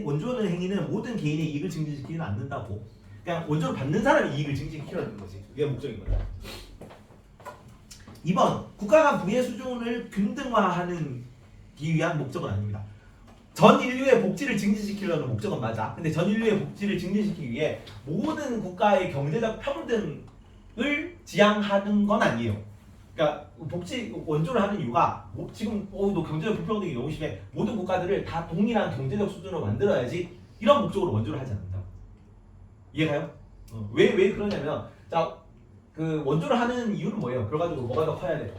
원조는 행위는 모든 개인의 이익을 증진시키지는 않는다고. 그냥 원조를 받는 사람이 이익을 증진시키려는 거지. 그게 목적인 거야. 2번 국가 간 부의 수준을 균등화하는 기 위한 목적은 아닙니다. 전 인류의 복지를 증진시키려는 목적은 맞아. 근데 전 인류의 복지를 증진시키기 위해 모든 국가의 경제적 평등을 지향하는 건 아니에요. 그러니까 복지 원조를 하는 이유가 지금 너 경제적 불평등이 너무 심해. 모든 국가들을 다 동일한 경제적 수준으로 만들어야지 이런 목적으로 원조를 하지 않는다. 이해가요? 왜 그러냐면 자, 그 원조를 하는 이유는 뭐예요? 그래가지고 뭐가 더 커야 돼?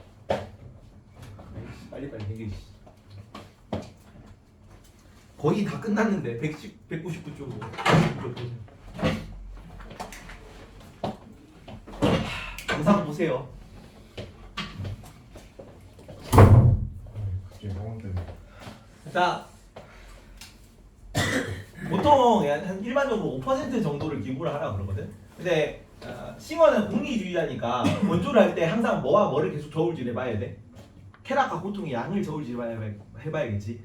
빨리 이게 거의 다 끝났는데 199쪽으로 영상 보세요. 자, 보통 한 일반적으로 5% 정도를 기부를 하라고 그러거든. 근데 싱어는 공리주의자니까 원조를 할 때 항상 뭐와 뭐를 계속 저울질해 봐야 돼. 쾌락과 고통의 양을 저울질해 해봐야겠지.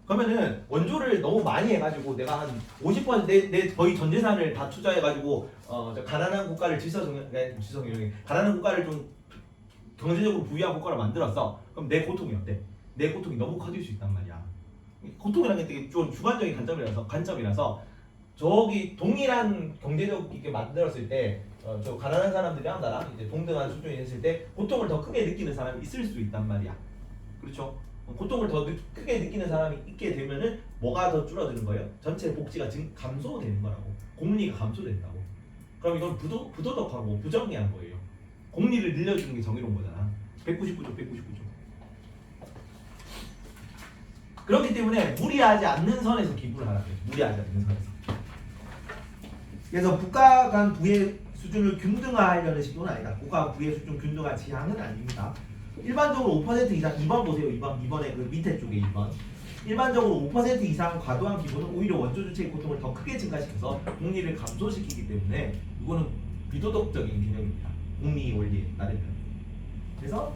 그러면은 원조를 너무 많이 해가지고 내가 한 50% 내 거의 전 재산을 다 투자해가지고 저 가난한 국가를 가난한 국가를 좀 경제적으로 부유한 국가를 만들었어. 그럼 내 고통이 어때? 내 고통이 너무 커질 수 있단 말이야. 고통이라는 게 되게 좀 주관적인 관점이라서 저기 동일한 경제적 이렇게 만들었을 때 저 가난한 사람들이랑 나랑 이제 동등한 수준이 됐을 때 고통을 더 크게 느끼는 사람이 있을 수 있단 말이야. 그렇죠? 고통을 더 크게 느끼는 사람이 있게 되면은 뭐가 더 줄어드는 거예요? 전체 복지가 감소되는 거라고. 공리가 감소된다고. 그럼 이건 부도덕하고 부정의한 거예요. 공리를 늘려주는 게 정의로운 거잖아. 199조. 그렇기 때문에 무리하지 않는 선에서 기부를 하라 그래요. 무리하지 않는 선에서. 그래서 국가 간 부의 수준을 균등화하려는 시도는 아니다. 국가 부의 수준 균등화 지향은 아닙니다. 일반적으로 5% 이상 2번 보세요. 2번의 그 밑에 쪽에 2번. 일반적으로 5% 이상 과도한 기부는 오히려 원조 주체의 고통을 더 크게 증가시켜서 공리를 감소시키기 때문에 이거는 비도덕적인 개념입니다. 공리 원리에 따르면. 그래서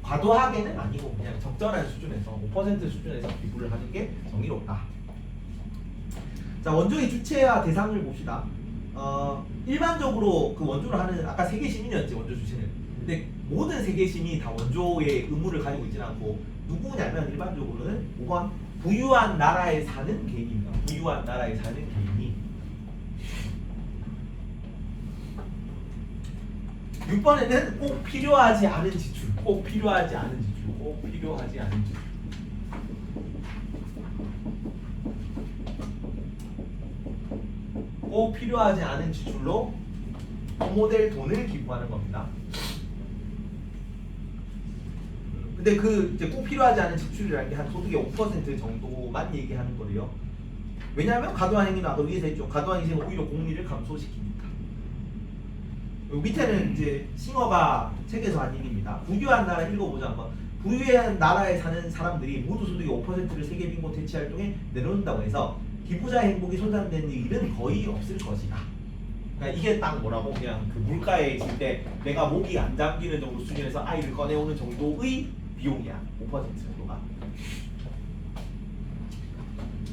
과도하게는 아니고 그냥 적절한 수준에서 5% 수준에서 기부를 하는 게 정의롭다. 자, 원조의 주체와 대상을 봅시다. 일반적으로 그 원조를 하는 아까 세계 시민이었지 원조 주체는. 근데 모든 세계 시민이 다 원조의 의무를 가지고 있지는 않고 누구냐면 일반적으로는 5번 부유한 나라에 사는 개인입니다. 부유한 나라에 사는 개인이. 6번에는 꼭 필요하지 않은 지출. 꼭 필요하지 않은 지출. 꼭 필요하지 않은 지출. 꼭 필요하지 않은 지출로 소모될 돈을 기부하는 겁니다. 근데 그 이제 꼭 필요하지 않은 지출이라는 게 한 소득의 5% 정도만 얘기하는 거래요. 왜냐하면 과도한 행위는 아까 위에서 했죠. 과도한 희생은 오히려 공리를 감소시킵니다. 밑에는 이제 싱어가 책에서 한 얘기입니다. 부유한 나라 읽어보자 한번. 부유한 나라에 사는 사람들이 모두 소득의 5%를 세계 빈곤 퇴치 활동에 내놓는다고 해서 기부자의 행복이 손상되는 일은 거의 없을 것이다. 그러니까 이게 딱 뭐라고 그냥 그 물가에 있을 때 내가 목이 안 잠기는 정도 수준에서 아이를 꺼내오는 정도의 비용이야. 5% 정도가.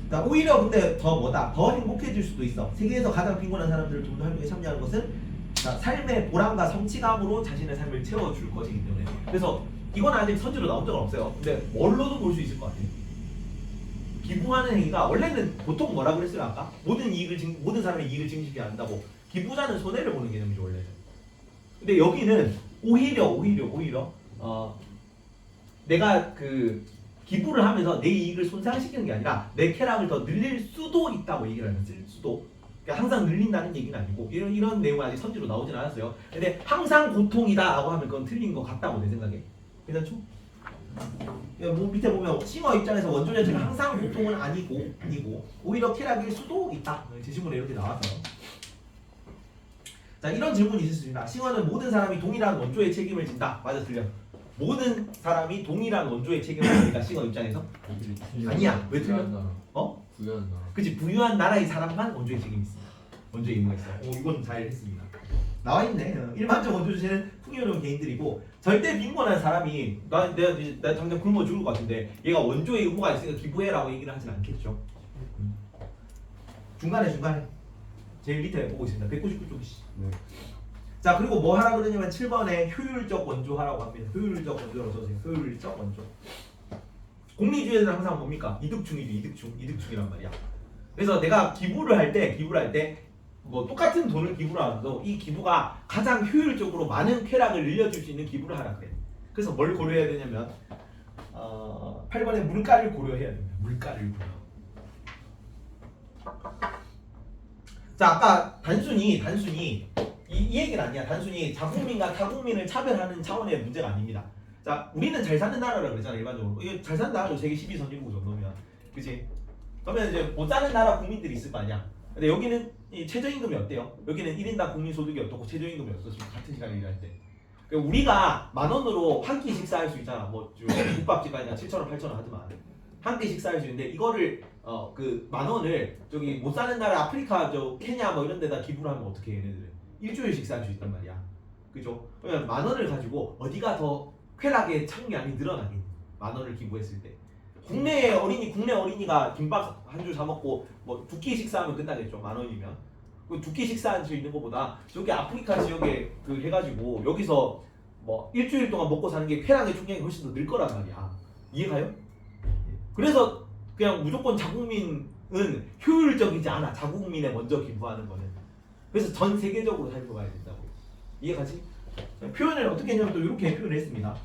그러니까 오히려 근데 더 뭐다? 더 행복해질 수도 있어. 세계에서 가장 빈곤한 사람들을 돕는 활동에 참여하는 것은 삶의 보람과 성취감으로 자신의 삶을 채워줄 것이기 때문에. 그래서 이건 아직 선지로 나온 적은 없어요. 근데 뭘로도 볼 수 있을 것 같아요. 기부하는 행위가 원래는 보통 뭐라 그랬어요 아까? 모든 사람의 이익을 증식해야 한다고. 기부자는 손해를 보는 개념이죠 원래는. 근데 여기는 오히려 내가 그 기부를 하면서 내 이익을 손상시키는 게 아니라 내 쾌락을 더 늘릴 수도 있다고 얘기를 하는 거예요. 수도. 그러니까 항상 늘린다는 얘기는 아니고 이런 내용은 아직 선지로 나오진 않았어요. 근데 항상 고통이다라고 하면 그건 틀린 것 같다고 내 생각에. 괜찮죠? 뭐 밑에 보면 싱어 입장에서 원조 자체가 항상 고통은 아니고 오히려 쾌락일 수도 있다. 제시문에 이렇게 나와서. 자, 이런 질문이 있을 수 있습니다. 싱어는 모든 사람이 동일한 원조의 책임을 진다. 맞아, 틀려. 모든 사람이 동일한 원조의 책임을 지니까 싱어 입장에서 아니야. 왜 틀려? 부유한 나라. 그치, 부유한 나라의 사람만 원조의 책임이 있습니다. 원조의 의무가 있어요. 이건 잘 했습니다. 나와 있네. 일반적 원조 주체는 풍요로운 개인들이고 절대 빈곤한 사람이 내가 당장 굶어 죽을 것 같은데 얘가 원조의 의무가 있으니까 기부해라고 얘기를 하진 않겠죠. 중간에 제일 밑에 보고 있습니다. 199쪽. 네. 자 그리고 뭐 하라 그러냐면 7번에 효율적 원조하라고 합니다. 효율적 원조라고 써주세요. 효율적 원조. 공리주의에서는 항상 뭡니까? 이득충이죠. 이득충이란 말이야. 그래서 내가 기부를 할 때 뭐 똑같은 돈을 기부를 하면서 이 기부가 가장 효율적으로 많은 쾌락을 늘려줄 수 있는 기부를 하라 그래. 그래서 뭘 고려해야 되냐면 8번에 물가를 고려해야 됩니다. 물가를 고려. 자 아까 단순히 이 얘기는 아니야. 단순히 자국민과 타국민을 차별하는 차원의 문제가 아닙니다. 자 우리는 잘 사는 나라라고 그랬잖아. 일반적으로 이게 잘 사는 나라죠. 세계 12선진국 정도면 그치? 그러면 이제 못 사는 나라 국민들이 있을 거 아니야. 근데 여기는 이 최저임금이 어때요? 여기는 1인당 국민소득이 어떻고 최저임금이 어떻습니까? 같은 시간에 일할 때. 그러니까 우리가 10,000원으로 한 끼 식사할 수 있잖아. 뭐 국밥집가 아니라 7,000원, 8,000원 하지만 한 끼 식사할 수 있는데 이거를 그 10,000원을 저기 못 사는 나라 아프리카 저 케냐 뭐 이런 데다 기부를 하면 어떻게 해 얘네들은 일주일 식사할 수 있단 말이야. 그죠? 그러면 10,000원을 가지고 어디가 더 쾌락의 창량이 늘어나긴 10,000원을 기부했을 때. 국내 어린이가 김밥 한 줄 사 먹고 뭐 두 끼 식사하면 끝나겠죠. 10,000원이면. 그 두 끼 식사할 수 있는 것보다 저기 아프리카 지역에 그 해가지고 여기서 뭐 일주일 동안 먹고 사는 게 쾌락의 총량이 훨씬 더 늘 거란 말이야. 이해가요? 그래서 그냥 무조건 자국민은 효율적이지 않아. 자국민에 먼저 기부하는 거는. 그래서 전 세계적으로 살펴봐야 된다고. 이해가지? 표현을 어떻게 했냐면 또 이렇게 표현을 했습니다.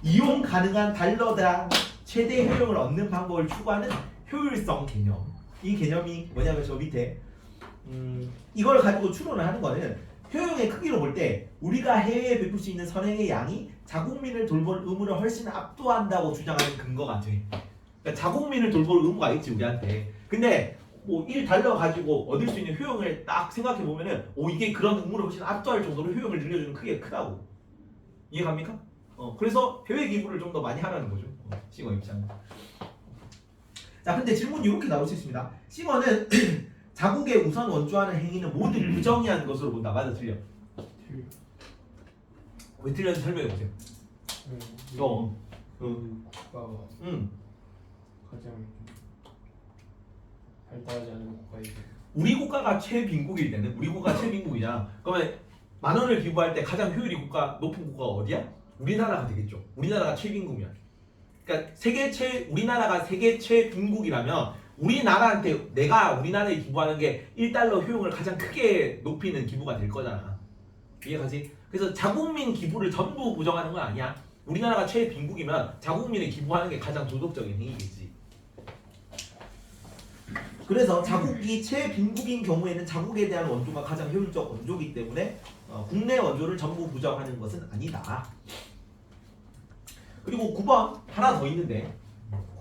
이용 가능한 달러당 최대 효용을 얻는 방법을 추구하는 효율성 개념. 이 개념이 뭐냐면 저 밑에 이걸 가지고 추론을 하는 거는 효용의 크기로 볼 때 우리가 해외에 베풀 수 있는 선행의 양이 자국민을 돌볼 의무를 훨씬 압도한다고 주장하는 근거가 돼. 그러니까 자국민을 돌볼 의무가 있지 우리한테. 근데 뭐 1달러 가지고 얻을 수 있는 효용을 딱 생각해 보면은 이게 그런 의무를 훨씬 압도할 정도로 효용을 늘려주는 크기가 크다고. 이해갑니까? 그래서 해외 기부를 좀 더 많이 하라는 거죠. 싱어 입장. 자, 근데 질문이 이렇게 나올 수 있습니다. 싱어는 자국의 우선 원조하는 행위는 모두 부정의한 것으로 본다. 맞아, 틀려? 왜 틀렸는지 설명해 보세요. 국가가 가장 발달하지 않은 국가이고 우리 국가가 최빈국일 때는 우리 국가 최빈국이냐? 그러면 10,000원을 기부할 때 가장 효율이 높은 국가가 어디야? 우리나라가 되겠죠. 우리나라가 최빈국이야. 그러니까 우리나라가 세계 최빈국이라면 우리나라한테 내가 우리나라에 기부하는 게 1달러 효용을 가장 크게 높이는 기부가 될 거잖아. 이해가지? 그래서 자국민 기부를 전부 부정하는 건 아니야. 우리나라가 최빈국이면 자국민에 기부하는 게 가장 도덕적인 행위겠지. 그래서 자국이 최빈국인 경우에는 자국에 대한 원조가 가장 효율적 원조이기 때문에 국내 원조를 전부 부정하는 것은 아니다. 그리고 9번 하나 더 있는데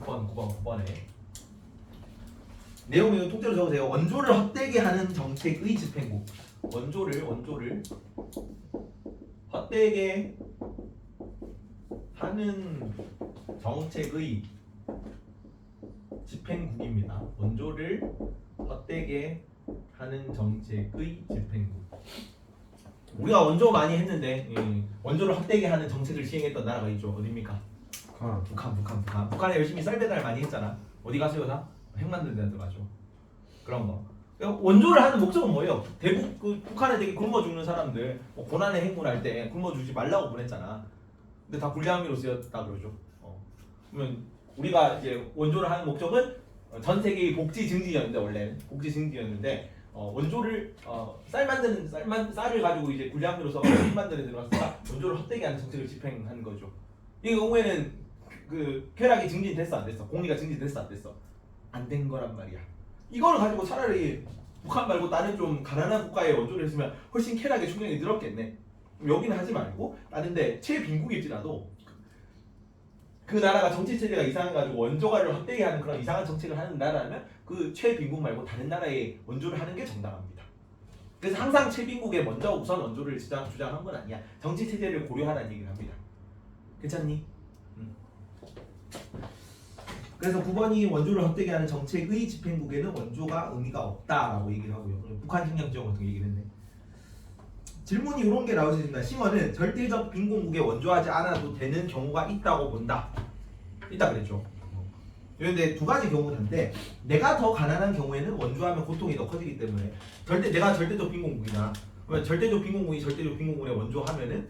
9번에 내용을 통째로 적으세요. 원조를 헛되게 하는 정책의 집행국. 원조를 헛되게 하는 정책의 집행국입니다. 원조를 헛되게 하는 정책의 집행국. 우리가 원조 많이 했는데 원조를 헛되게 하는 정책을 시행했던 나라가 있죠. 어디입니까? 북한. 북한에 열심히 쌀 배달 많이 했잖아. 어디 가세요 다? 핵 만드는 데 들어가죠. 그런 거. 원조를 하는 목적은 뭐예요? 북한에 되게 굶어 죽는 사람들 고난의 행군할 때 굶어 죽지 말라고 보냈잖아. 근데 다 불량미로 쓰였다 그러죠. 그러면 우리가 이제 원조를 하는 목적은 전 세계의 복지 증진이었는데 원래 복지 증진이었는데 원조를 쌀을 가지고 이제 불량미로 써서 쌀 만드는 데 들어갔으니까 원조를 헛되게 하는 정책을 집행하는 거죠. 이 경우에는 그 쾌락이 증진됐어 안 됐어? 공리가 증진됐어 안 됐어? 안 된 거란 말이야. 이거를 가지고 차라리 북한 말고 다른 좀 가난한 국가에 원조를 했으면 훨씬 쾌락의 총량이 늘었겠네. 여기는 하지 말고 다른 데 최빈국일지라도 그 나라가 정치 체제가 이상해가지고 원조가를 헛되게 하는 그런 이상한 정책을 하는 나라라면 그 최빈국 말고 다른 나라에 원조를 하는 게 정당합니다. 그래서 항상 최빈국에 먼저 우선 원조를 주장한 건 아니야. 정치 체제를 고려하라는 얘기를 합니다. 괜찮니? 그래서 9번이 원조를 헛되게 하는 정책의 집행국에는 원조가 의미가 없다라고 얘기를 하고요. 북한 식량 지원 같은 얘기를 했네. 질문이 이런 게 나올 수 있습니다. 싱어는 절대적 빈곤국에 원조하지 않아도 되는 경우가 있다고 본다. 있다 그랬죠. 그런데 두 가지 경우인데 내가 더 가난한 경우에는 원조하면 고통이 더 커지기 때문에 내가 절대적 빈곤국이나 그러면 절대적 빈곤군이 절대적 빈곤군의 원조 하면은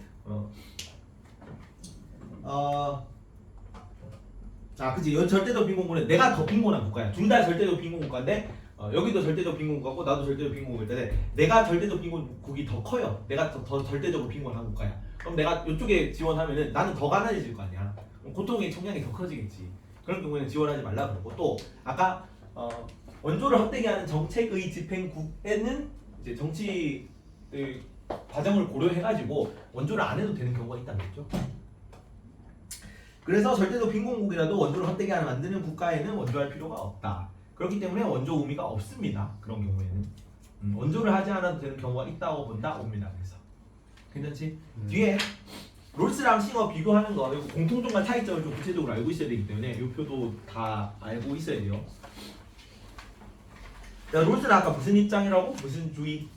그치. 절대적 빈곤군은 내가 더 빈곤한 국가야. 둘 다 절대적 빈곤 국가인데 여기도 절대적 빈곤 국가고 나도 절대적 빈곤 국가인데 내가 절대적 빈곤국이 더 커요. 내가 더 절대적으로 빈곤한 국가야. 그럼 내가 이쪽에 지원하면은 나는 더 가난해질 거 아니야. 그럼 고통의 총량이 더 커지겠지. 그런 경우에는 지원하지 말라 그러고 또 아까 원조를 헛되게 하는 정책의 집행국에는 이제 정치 과정을 고려해가지고 원조를 안 해도 되는 경우가 있다는 거죠. 그래서 절대적 빈곤국이라도 원조를 헛되게 하는 만드는 국가에는 원조할 필요가 없다. 그렇기 때문에 원조 의미가 없습니다. 그런 경우에는 원조를 하지 않아도 되는 경우가 있다고 본다 옵니다. 그래서 괜찮지? 뒤에 롤스랑 싱어 비교하는 거 이거 공통점과 차이점을 좀 구체적으로 알고 있어야 되기 때문에 이 표도 다 알고 있어야 돼요. 자, 롤스는 아까 무슨 입장이라고? 무슨 주의?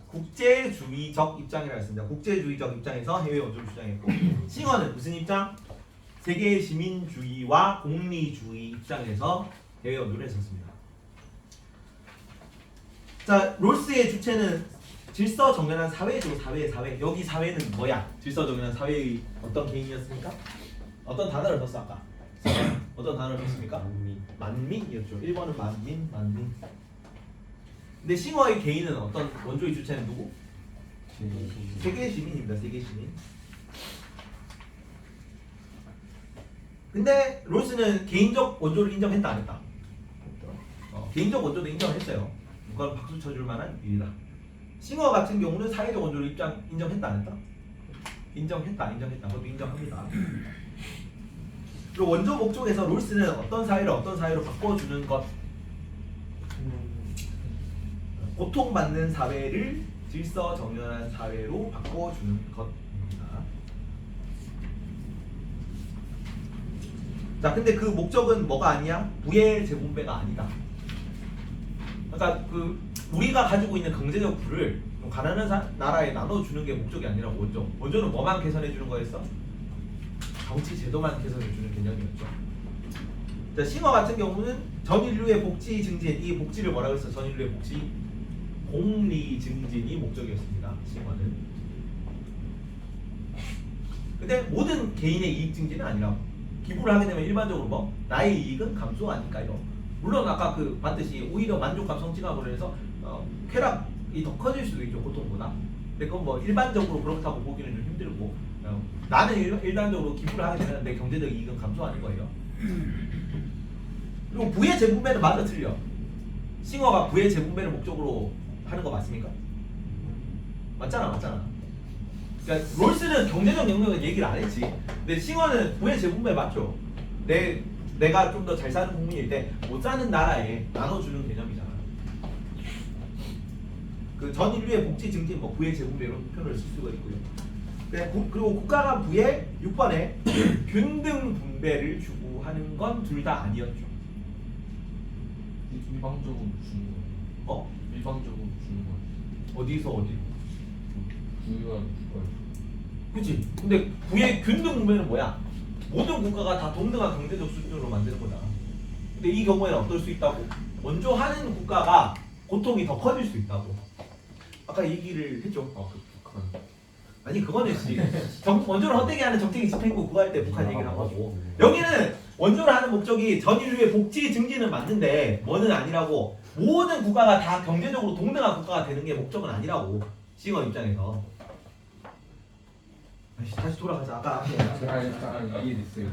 국제주의적 입장이라고 했습니다. 국제주의적 입장에서 해외 원조를 주장했고 싱어는 무슨 입장? 세계 시민주의와 공리주의 입장에서 해외 원조를 했었습니다. 자, 롤스의 주체는 질서 정연한 사회죠. 사회. 여기 사회는 뭐야? 질서 정연한 사회의 어떤 개인이었습니까? 어떤 단어를 썼어 아까? 어떤 단어를 썼습니까? 만민이었죠. 1번은 만민. 근데 싱어의 개인은 어떤 원조의 주체는 누구? 세계 시민입니다. 세계 시민. 근데 롤스는 개인적 원조를 인정했다 안 했다? 개인적 원조도 인정했어요. 이건 박수 쳐줄 만한 일이다. 싱어 같은 경우는 사회적 원조를 인정했다 안 했다? 인정했다. 그것도 인정합니다. 그리고 원조 목적에서 롤스는 어떤 사회로 바꿔주는 것, 고통받는 사회를 질서 정연한 사회로 바꿔주는 것입니다. 자, 근데 그 목적은 뭐가 아니야? 부의 재분배가 아니다. 그러니까 우리가 가지고 있는 경제적 부를 가난한 나라에 나눠주는 게 목적이 아니라고 원조는 뭐만 개선해 주는 거였어? 정치 제도만 개선해 주는 개념이었죠. 자, 싱어 같은 경우는 전 인류의 복지 증진, 이 복지를 뭐라고 했어? 전 인류의 복지 공리 증진이 목적이었습니다. 싱어는. 근데 모든 개인의 이익 증진은 아니라고. 기부를 하게 되면 일반적으로 나의 이익은 감소가 아닐까요? 물론 아까 봤듯이 오히려 만족감 성취감으로 해서 쾌락이 더 커질 수도 있죠. 고통보다. 근데 그건 일반적으로 그렇다고 보기는 좀 힘들고 나는 일반적으로 기부를 하게 되면 내 경제적 이익은 감소하는 거예요. 그리고 부의 재분배는 맞아 틀려. 싱어가 부의 재분배를 목적으로 하는 거 맞습니까? 맞잖아. 그러니까 롤스는 경제적 영역은 얘기를 안 했지. 근데 싱어는 부의 재분배 맞죠. 내가 좀 더 잘 사는 국민일 때 못 사는 나라에 나눠주는 개념이잖아. 전 인류의 복지 증진, 부의 재분배 이런 표현을 쓸 수가 있고요. 그리고 국가 간 부의 6번에 균등 분배를 추구하는 건 둘 다 아니었죠. 일방적으로 주는 거. 일방적으로 주는 거. 어디서 어디? 부유한 국가에서. 그치? 근데 부의 균등 분배는 뭐야? 모든 국가가 다 동등한 경제적 수준으로 만드는 거잖아. 근데 이 경우에는 어떨 수 있다고? 먼저 하는 국가가 고통이 더 커질 수 있다고. 아까 얘기를 했죠. 북한. 아니 그거는 원조를 헛되게 하는 정책이 집행국 그거 할 때 북한 얘기를 한 거고. 여기는 원조를 하는 목적이 전 인류의 복지 증진은 맞는데 뭐는 아니라고. 모든 국가가 다 경제적으로 동등한 국가가 되는 게 목적은 아니라고. 싱어 입장에서. 다시 돌아가자. 아까 이해됐어요.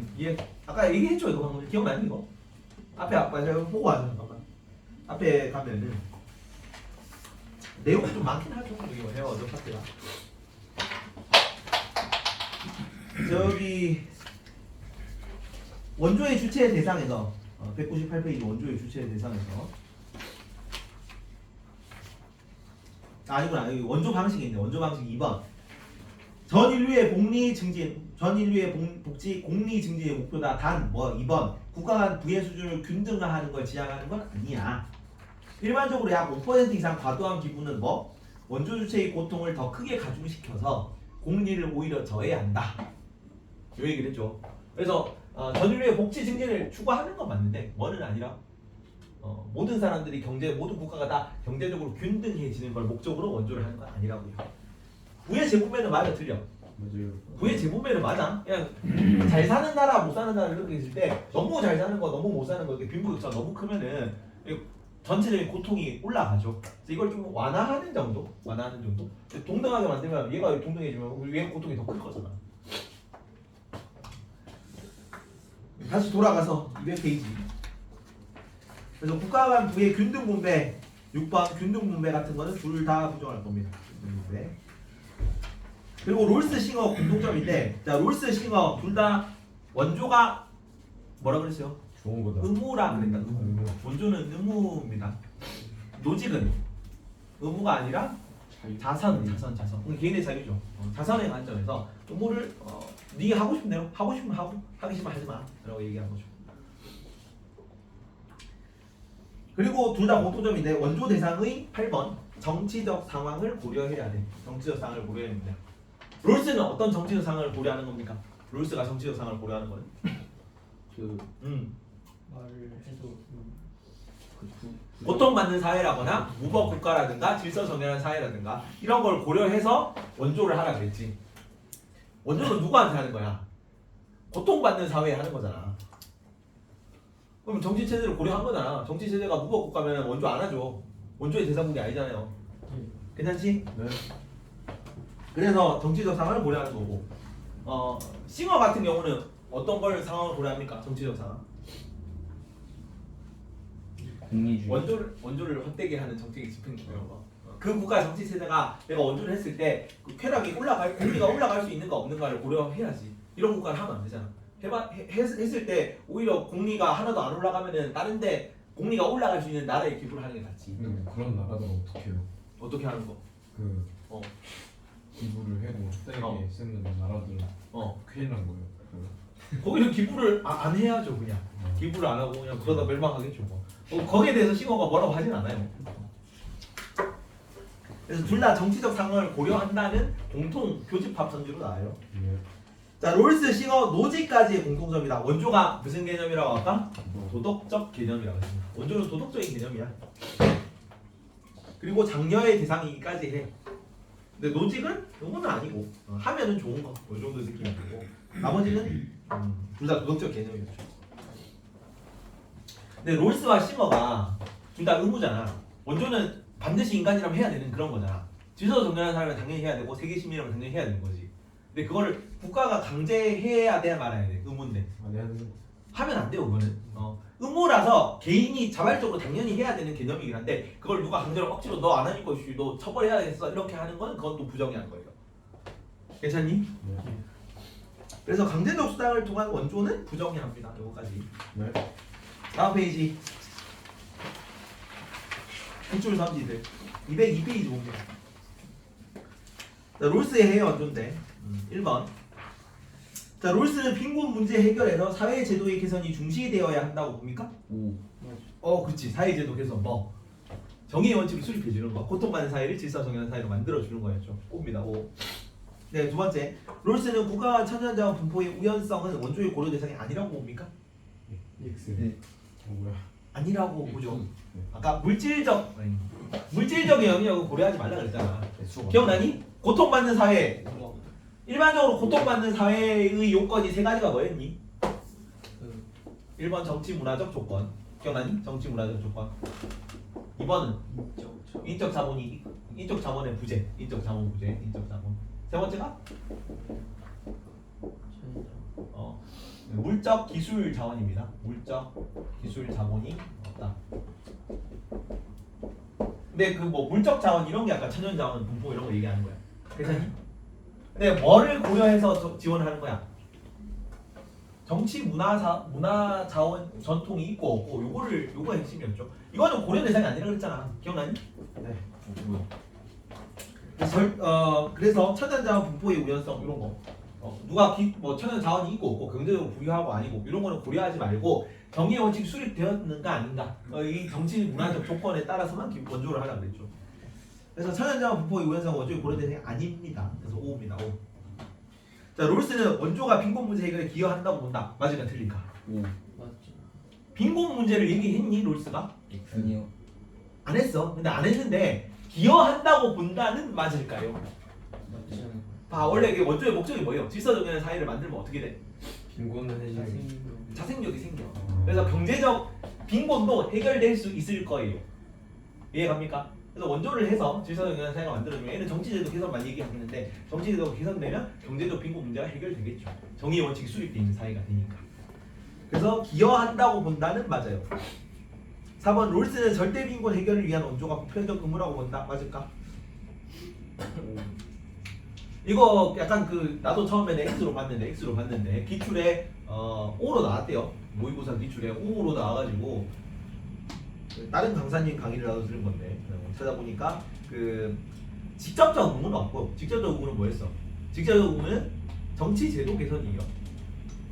아까 얘기했죠 이거 방금. 기억나니 이거? 앞에 제가 보고 와서 잠깐만. 앞에 가면은 내용이 좀 많긴 하죠. 이거 헤어 어저 파트가. 저기 원조의 주체 대상에서 198페이지 원조의 주체 대상에서 아니구나. 여기 원조 방식이 있네. 원조 방식 2번. 전 인류의 복리 증진, 전 인류의 복지 공리 증진의 목표다. 단 2번. 국가 간 부의 수준을 균등화하는 걸 지향하는 건 아니야. 일반적으로 약 5% 이상 과도한 기부는 원조 주체의 고통을 더 크게 가중시켜서 공리를 오히려 저해야 한다. 이 얘기를 했죠. 그래서 전 인류의 복지 증진을 추구하는 건 맞는데 뭐는 아니라 모든 사람들이 모든 국가가 다 경제적으로 균등해지는 걸 목적으로 원조를 하는 건 아니라고요. 부의 재분배는 맞아 틀려. 맞아요. 부의 재분배는 맞아. 그냥 잘 사는 나라 못 사는 나라 이렇게 있을 때 너무 잘 사는 거 너무 못 사는 거 이렇게 빈부격차가 너무 크면은 전체적인 고통이 올라가죠. 그래서 이걸 좀 완화하는 정도. 동등하게 만들면 얘가 동등해지면 얘 고통이 더 클 거잖아. 다시 돌아가서 200페이지. 그래서 국가 간 부의 균등 분배 6번 균등 분배 같은 거는 둘 다 부정할 겁니다. 균등 분배. 그리고 롤스 싱어 공통점인데, 자 롤스 싱어 둘 다 원조가 뭐라 그랬어요? 좋은 거다. 의무라 그랬다. 원조는 의무입니다. 노직은 의무가 아니라 자선. 개인의 자유죠. 자선의 관점에서 의무를 네 하고 싶은 대로 하고 싶으면 하고 하기 싫으면 하지 마라고 얘기한 거죠. 그리고 둘 다 공통점인데 원조 대상의 8번 정치적 상황을 고려해야 돼. 정치적 상황을 고려해야 됩니다. 롤스는 어떤 정치적 상황을 고려하는 겁니까? 롤스가 정치적 상황을 고려하는 거는? 말을 해도 고통받는 사회라거나 무법 국가라든가 질서 정연한 사회라든가 이런 걸 고려해서 원조를 하라 그랬지. 원조는 누구한테 하는 거야? 고통받는 사회에 하는 거잖아. 그럼 정치 체제를 고려한 거잖아. 정치 체제가 무법 국가면 원조 안 하죠. 원조의 대상국이 아니잖아요. 괜찮지? 네. 그래서 정치적 상황을 고려하는 거고. 싱어 같은 경우는 어떤 걸 상황을 고려합니까? 정치적 상황. 공리주의. 원조를 헛되게 하는 정책의 집행 이런 거. 그 국가 정치 체제가 내가 원조를 했을 때 그 쾌락이 공리가 올라갈 수 있는가 없는가를 고려해야지. 이런 국가를 하면 안 되잖아. 했을 때 오히려 공리가 하나도 안 올라가면은 다른데 공리가 올라갈 수 있는 나라에 기부를 하는 게 낫지. 근데 그런 나라는 어떻게 해요? 어떻게 하는 거? 그 어. 기부를 해도 세게 어. 쓰는 나라들은 큰일 난 거예요. 거기는 기부를 안 해야죠 그냥. 기부를 안 하고 그냥 그러다 멸망하겠죠 뭐. 거기에 대해서 싱어가 뭐라고 하진 않아요. 그래서 둘 다 정치적 상황을 고려한다는 공통 교집합 전제로 나와요. 네. 자 롤스 싱어 노지까지의 공통점이다. 원조가 무슨 개념이라고 할까? 도덕적 개념이라고 했습니다. 원조는 도덕적인 개념이야. 그리고 장려의 대상이기까지 해. 근데 노직은 의무는 아니고 하면은 좋은 거. 이 정도 느낌이고 나머지는 둘 다 도덕적 개념이죠. 근데 롤스와 싱어가 둘 다 의무잖아. 원조는 반드시 인간이라면 해야 되는 그런 거잖아. 질서 정연한 사람은 당연히 해야 되고 세계 시민이라면 당연히 해야 되는 거지. 근데 그거를 국가가 강제해야 돼야 말아야 돼. 의무인데 안 해야 되는 거. 하면 안 돼요. 그거는 의무라서 개인이 자발적으로 당연히 해야 되는 개념이긴 한데 그걸 누가 강제로 억지로 너 안 하니까 너 처벌해야겠어 이렇게 하는 건 그건 또 부정의한 거예요. 괜찮니? 네. 그래서 강제적 수당을 통한 원조는 부정의합니다. 요거까지. 네. 다음 페이지. 국줄 삼지들 202페이지 봅니다. 자, 롤스의 해외 원조인데 1번. 자, 롤스는 빈곤 문제 해결에서 사회 제도의 개선이 중시되어야 한다고 봅니까? 그렇지. 사회 제도 개선 뭐 정의의 원칙을 수립해 주는 거. 고통받는 사회를 질서 정연한 사회로 만들어 주는 거였죠. 꼽니다. 5. 네, 두 번째. 롤스는 국가와 천연자원 분포의 우연성은 원조의 고려 대상이 아니라고 봅니까? X. 네. 뭐야? 아니라고 보죠. 아까 물질적 영역을 고려하지 말라 그랬잖아. 기억나니? 고통받는 사회. 일반적으로 고통받는 사회의 요건이 세 가지가 뭐였니? 1번 정치 문화적 조건. 기억나니? 정치 문화적 조건. 2번은 인적 자본의 부재. 인적 자본. 세 번째가 물적 기술 자원입니다. 물적 기술 자본이 없다. 근데 그 뭐 물적 자원 이런 게 아까 천연 자원 분포 이런 거 얘기하는 거야. 괜찮니? 근데 뭐를 고려해서 지원하는 거야? 정치 문화 자원 전통이 있고 없고 요거 핵심이었죠. 이거는 고려 대상이 아니라 그랬잖아. 기억나니? 네. 그래서 천연 자원 분포의 우연성 이런 거. 누가 천연 자원이 있고 없고 경제적으로 부유하고 아니고 이런 거는 고려하지 말고 정의 원칙 수립되었는가 아닌가 이 정치 문화적 조건에 따라서만 원조를 하라 그랬죠. 그래서 천연 자원 분포의 우연성 원조의 고려 대상이 아닙니다. 그래서 5입니다. 5. 자 롤스는 원조가 빈곤 문제 해결에 기여한다고 본다. 맞을까 틀릴까? 맞죠. 빈곤 문제를 얘기했니 롤스가? 아니요. 안 했어. 근데 안 했는데 기여한다고 본다는 맞을까요? 맞지 않을까? 봐 원래 이게 원조의 목적이 뭐예요? 질서정연한 사회를 만들면 어떻게 돼? 빈곤은 해지. 자생력이 생겨. 그래서 경제적 빈곤도 해결될 수 있을 거예요. 이해갑니까? 그래서 원조를 해서 질서정연한 사회가 만들어지면 얘는 정치제도 개선만 얘기하는데 정치제도가 개선되면 경제적 빈곤 문제가 해결되겠죠. 정의의 원칙이 수립되어 있는 사회가 되니까. 그래서 기여한다고 본다는 맞아요. 4번 롤스는 절대 빈곤 해결을 위한 원조가 보편적 의무라고 본다. 맞을까? 이거 약간 그 나도 처음에는 X로 봤는데 기출에 5로 나왔대요. 모의고사 기출에 5로 나와가지고 다른 강사님 강의를 나도 들은 건데 찾아보니까 그 직접적 의무는 없고 직접적 의무는 뭐였어? 직접적 의무는 정치 제도 개선이에요.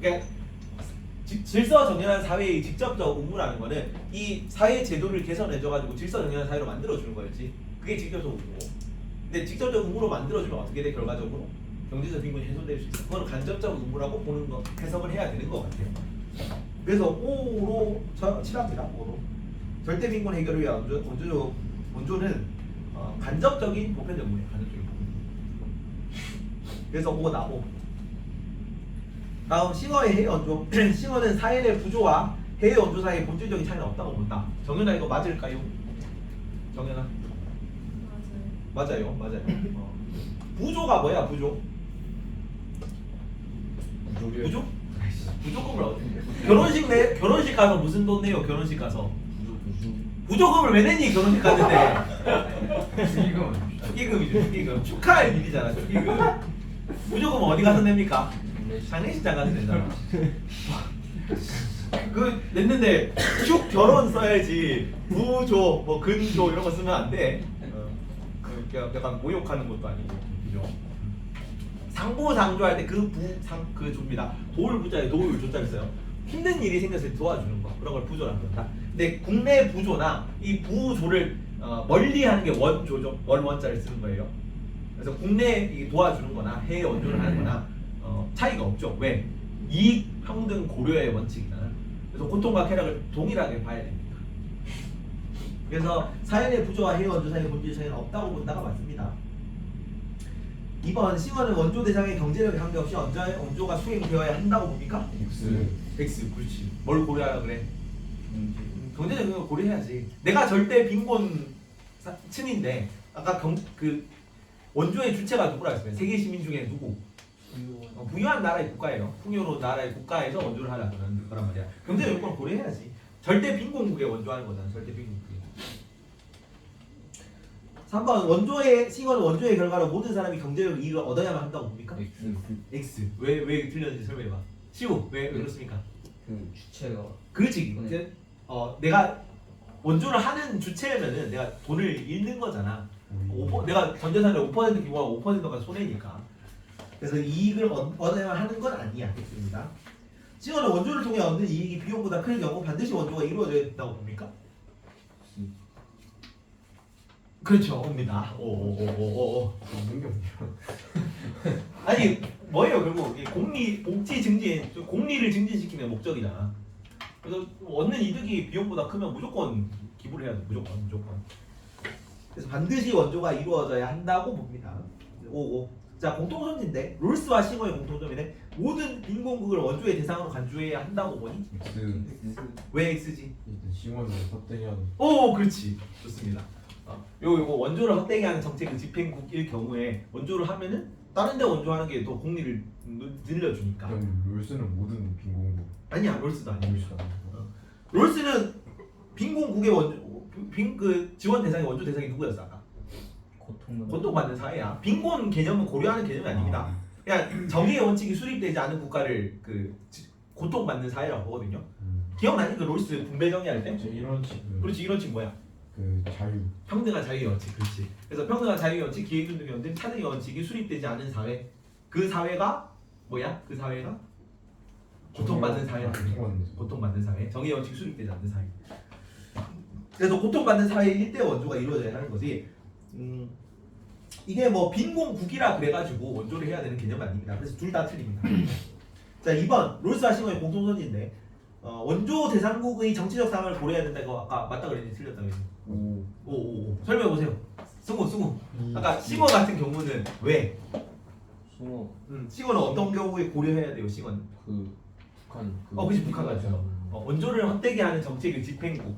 그러니까 질서 정연한 사회의 직접적 의무라는 거는 이 사회 제도를 개선해줘가지고 질서 정연한 사회로 만들어주는 거였지. 그게 직접적 의무고. 근데 직접적 의무로 만들어주면 어떻게 돼? 결과적으로 경제적 빈곤이 해소될 수 있어. 그건 간접적 의무라고 보는 거 해석을 해야 되는 것 같아요. 그래서 5로 칠합니다. 5로 절대 빈곤 해결을 위한 원조는 간접적인 보편적 의무예요. 간접적인 보편. 그래서 5다 5. 다음 싱어의 해외 원조. 싱어는 사회 내 구조와 해외 원조 사이의 본질적인 차이는 없다고 본다. 정연아 이거 맞을까요? 정연아. 맞아요. 부조가 뭐야 부조? 부조? 부조금을 어떻게? 결혼식 가서 무슨 돈 내요? 결혼식 가서 부조금을 왜 내니? 결혼식 갔는데 축의금이죠. 축하할 일이잖아. 축의금. 부조금 어디 가서 냅니까? 장례식장 가서 내잖아. 그 냈는데 축 결혼 써야지 부조 뭐 근조 이런 거 쓰면 안 돼. 약간 모욕하는 것도 아니고 그죠? 상부상조할 때 그 조입니다. 도울 부자에 도울 조자를 써요. 힘든 일이 생겼을 때 도와주는 거 그런 걸 부조라고 한다. 근데 국내 부조나 이 부조를 멀리하는 게 원조죠. 원자를 쓰는 거예요. 그래서 국내 이 도와주는 거나 해외 원조를 하는 거나 차이가 없죠. 왜? 이익 평등 고려의 원칙이잖아. 그래서 고통과 쾌락을 동일하게 봐야 됩니다. 그래서 사연의 부조와 해외 원조 사이의 본질 차이는 없다고 본다가 맞습니다. 2번 싱어는 원조 대상의 경제력에 관계없이 원조가 수행되어야 한다고 봅니까? X 그렇지. 뭘 고려하라 그래? 경제적인 고려해야지. 내가 절대 빈곤 층인데 아까 그 원조의 주체가 누구라 했어요? 세계 시민 중에 누구? 부유한 나라의 국가예요. 풍요로운 나라의 국가에서 원조를 하라는 거란 말이야. 경제적 요건을 고려해야지. 절대 빈곤국에 원조하는 거잖아. 절대 빈곤국에. 3번 싱어는 원조의 결과로 모든 사람이 경제적 이익을 얻어야만 한다고 봅니까? X. 왜 틀렸는지 설명해봐. 시우 왜 그렇습니까? 그 주체가 그렇지. 네. 내가 원조를 하는 주체면은 내가 돈을 잃는 거잖아. 내가 전재산의 5% 기부하고 5%가 손해니까. 그래서 이익을 얻어야만 하는 건 아니야. X입니다. 싱어는 원조를 통해 얻는 이익이 비용보다 클 경우 반드시 원조가 이루어져야 된다고 봅니까? 그렇죠. 옵니다. 오. 없는 게 없네요. 아니 뭐예요 결국 공리 복지 증진 공리를 증진시키는 목적이잖아. 그래서 얻는 이득이 비용보다 크면 무조건 기부를 해야 돼. 무조건. 그래서 반드시 원조가 이루어져야 한다고 봅니다. 5. 자 공통점인데 롤스와 싱어의 공통점이네. 모든 빈곤국을 원조의 대상으로 간주해야 한다고 보니? 왜 X지? 일단 싱어는 헛되게 오 그렇지. 좋습니다. 요거 원조를 헛되게 하는 정책의 집행국일 경우에 원조를 하면은 다른 데 원조하는 게 더 공리를 늘려주니까. 그럼 롤스는 모든 빈곤국. 아니야 롤스도 아니야. 롤스도 아니고. 롤스는 빈곤국의 그 지원 대상이 원조 대상이 누구였어 아까? 고통받는 사회야. 빈곤 개념은 고려하는 개념이 아닙니다. 그냥 정의의 원칙이 수립되지 않은 국가를 그 고통받는 사회라고 보거든요. 기억나니 그 롤스 분배 정의할 때? 이런 식은 그렇지 이런 식 뭐야? 그 자유. 평등한 자유의 원칙, 그렇지. 그래서 평등한 자유의 원칙, 기회균등의 원칙, 차등의 원칙이 수립되지 않은 사회, 그 사회가 뭐야? 그 사회가 고통받는 사회, 고통받는 사회, 정의의 원칙이 수립되지 않는 사회. 그래서 고통받는 사회의 일대 원조가 이루어져야 하는 거지. 이게 뭐 빈곤국이라 그래가지고 원조를 해야 되는 개념은 아닙니다. 그래서 둘 다 틀립니다. 자, 2번 롤스와 싱어의 공통선인데 원조 대상국의 정치적 상황을 고려해야 된다고 아까 맞다 그랬는데 틀렸다고 했는데. 오. 설명해 보세요. 승우. 아까 싱어 같은 경우는 왜? 숭어 싱어는 어떤 경우에 고려해야 돼요? 싱어는. 그 북한 그치 북한 같은 거. 원조를 헛되게 하는 정책의 집행국.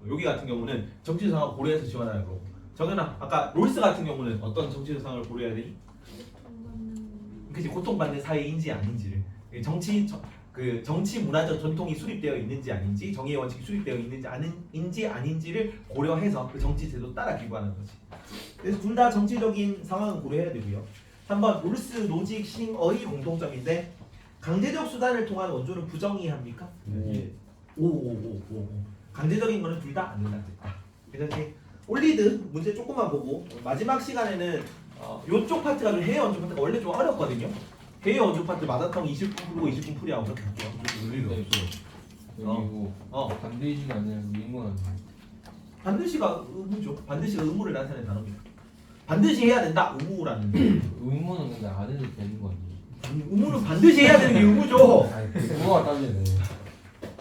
여기 같은 경우는 정치적 상황을 고려해서 지원하는 거고. 정연아, 아까 롤스 같은 경우는 어떤 정치적 상황을 고려해야 되니? 그치 고통받는 사회인지 아닌지를. 정치 문화적 전통이 수립되어 있는지 아닌지, 정의의 원칙이 수립되어 있는지 아닌지를 고려해서 그 정치 제도 따라 기부하는 거지. 그래서 둘 다 정치적인 상황은 고려해야 되고요. 3번 롤스 노직 싱어의 공통점인데 강제적 수단을 통한 원조는 부정의합니까? 오. 강제적인 거는 둘 다 안 된다. 괜찮지? 올리드 문제 조금만 보고 마지막 시간에는 요쪽 파트가 좀 해외 원조 파트가 원래 좀 어렵거든요. 해외 원조 파트 마다텀 20분 풀고 20분 풀이하고 그렇게 할게요. 논리가 네. 없어. 그리고 반대식이 아니라 의문 아니에요? 반드시가 의무죠. 반드시가 의무를 나타내는 단어입니다. 반드시 해야 된다. 의무라는 게. 의문은 근데 안 해도 되는 거 아니에요? 의무는 반드시 해야 되는 게 의무죠. 그거가 딸리네.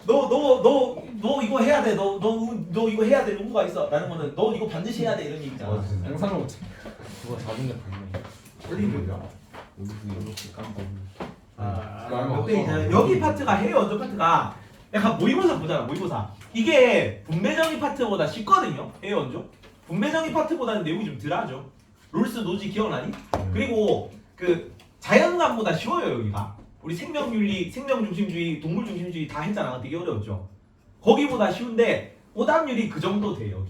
너 이거 해야 돼. 너 이거 해야 돼. 의무가 있어. 라는 거는 너 이거 반드시 해야 돼 이런 얘기잖아. 상상을 못해. 그거 자동차 보면 올리브야. 여기서 이렇게 깜빡이 몇 페이지냐? 여기 파트가 해외 원조 파트가 약간 모의고사 보잖아. 모의고사. 이게 분배정의 파트보다 쉽거든요. 해외 원조. 분배정의 파트보다는 내용이 좀 덜하죠. 롤스 노지 기억나니? 그리고 그 자연감보다 쉬워요 여기가. 우리 생명윤리, 생명중심주의, 동물중심주의 다 했잖아. 되게 어려웠죠. 거기보다 쉬운데 오답률이 그 정도 돼요.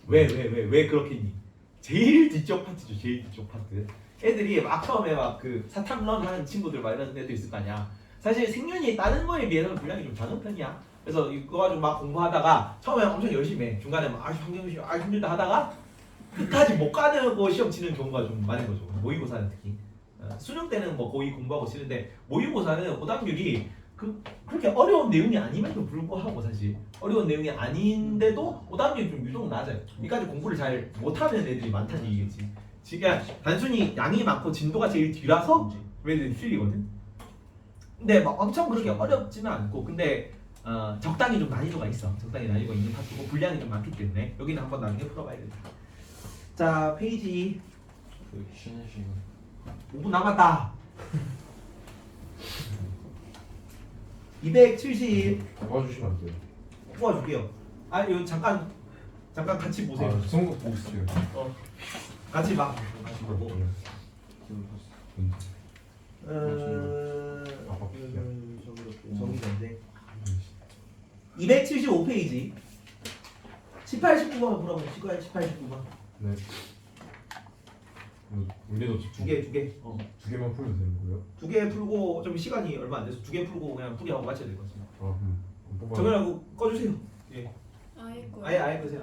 왜 그렇겠니? 제일 뒤쪽 파트죠. 제일 뒤쪽 파트. 애들이 막 처음에 막 그 사탐런 하는 친구들 막 이런 애도 있을 거 아니야. 사실 생윤이 다른 거에 비해서는 분량이 좀 작은 편이야. 그래서 이거 가지고 막 공부하다가 처음에 엄청 열심히 해. 중간에 막 환경시 힘들다 하다가 끝까지 못 가는 시험 치는 경우가 좀 많은 거죠. 모의고사는 특히. 수능 때는 뭐 거의 공부하고 치는데 모의고사는 오답률이 그렇게 어려운 내용이 아님에도 불구하고 사실 어려운 내용이 아닌데도 오답률이 좀 유독 낮아요. 여기까지 공부를 잘 못하는 애들이 많다는 얘기겠지. 지금 단순히 양이 많고 진도가 제일 뒤라서 애들이 틀리거든. 근데 막 엄청 그렇게 어렵지는 않고 근데 적당히 좀 난이도가 있어. 적당히 난이도가 있는 파트고 분량이 좀 많기 때문에 여기는 한번 나중에 풀어봐야 된다. 자 페이지 그 쉬는 시간 5분 남았다. 270 도와주시면 안 돼요. 뽑아줄게요. 이거 잠깐 같이 보세요. 성국 보고 있어요. 같이 막 보고. 정리된데 275페이지 18, 19번 물어보면 18, 19번 네. 우리도 두 개. 두 개만 풀면 되는 거예요? 두 개 풀고 좀 시간이 얼마 안 돼서 두 개 풀고 그냥 풀이하고 마쳐야 될 것 같습니다. 뽑아. 정연하고 꺼주세요. 예. 아예 거예요. 아예 끄세요.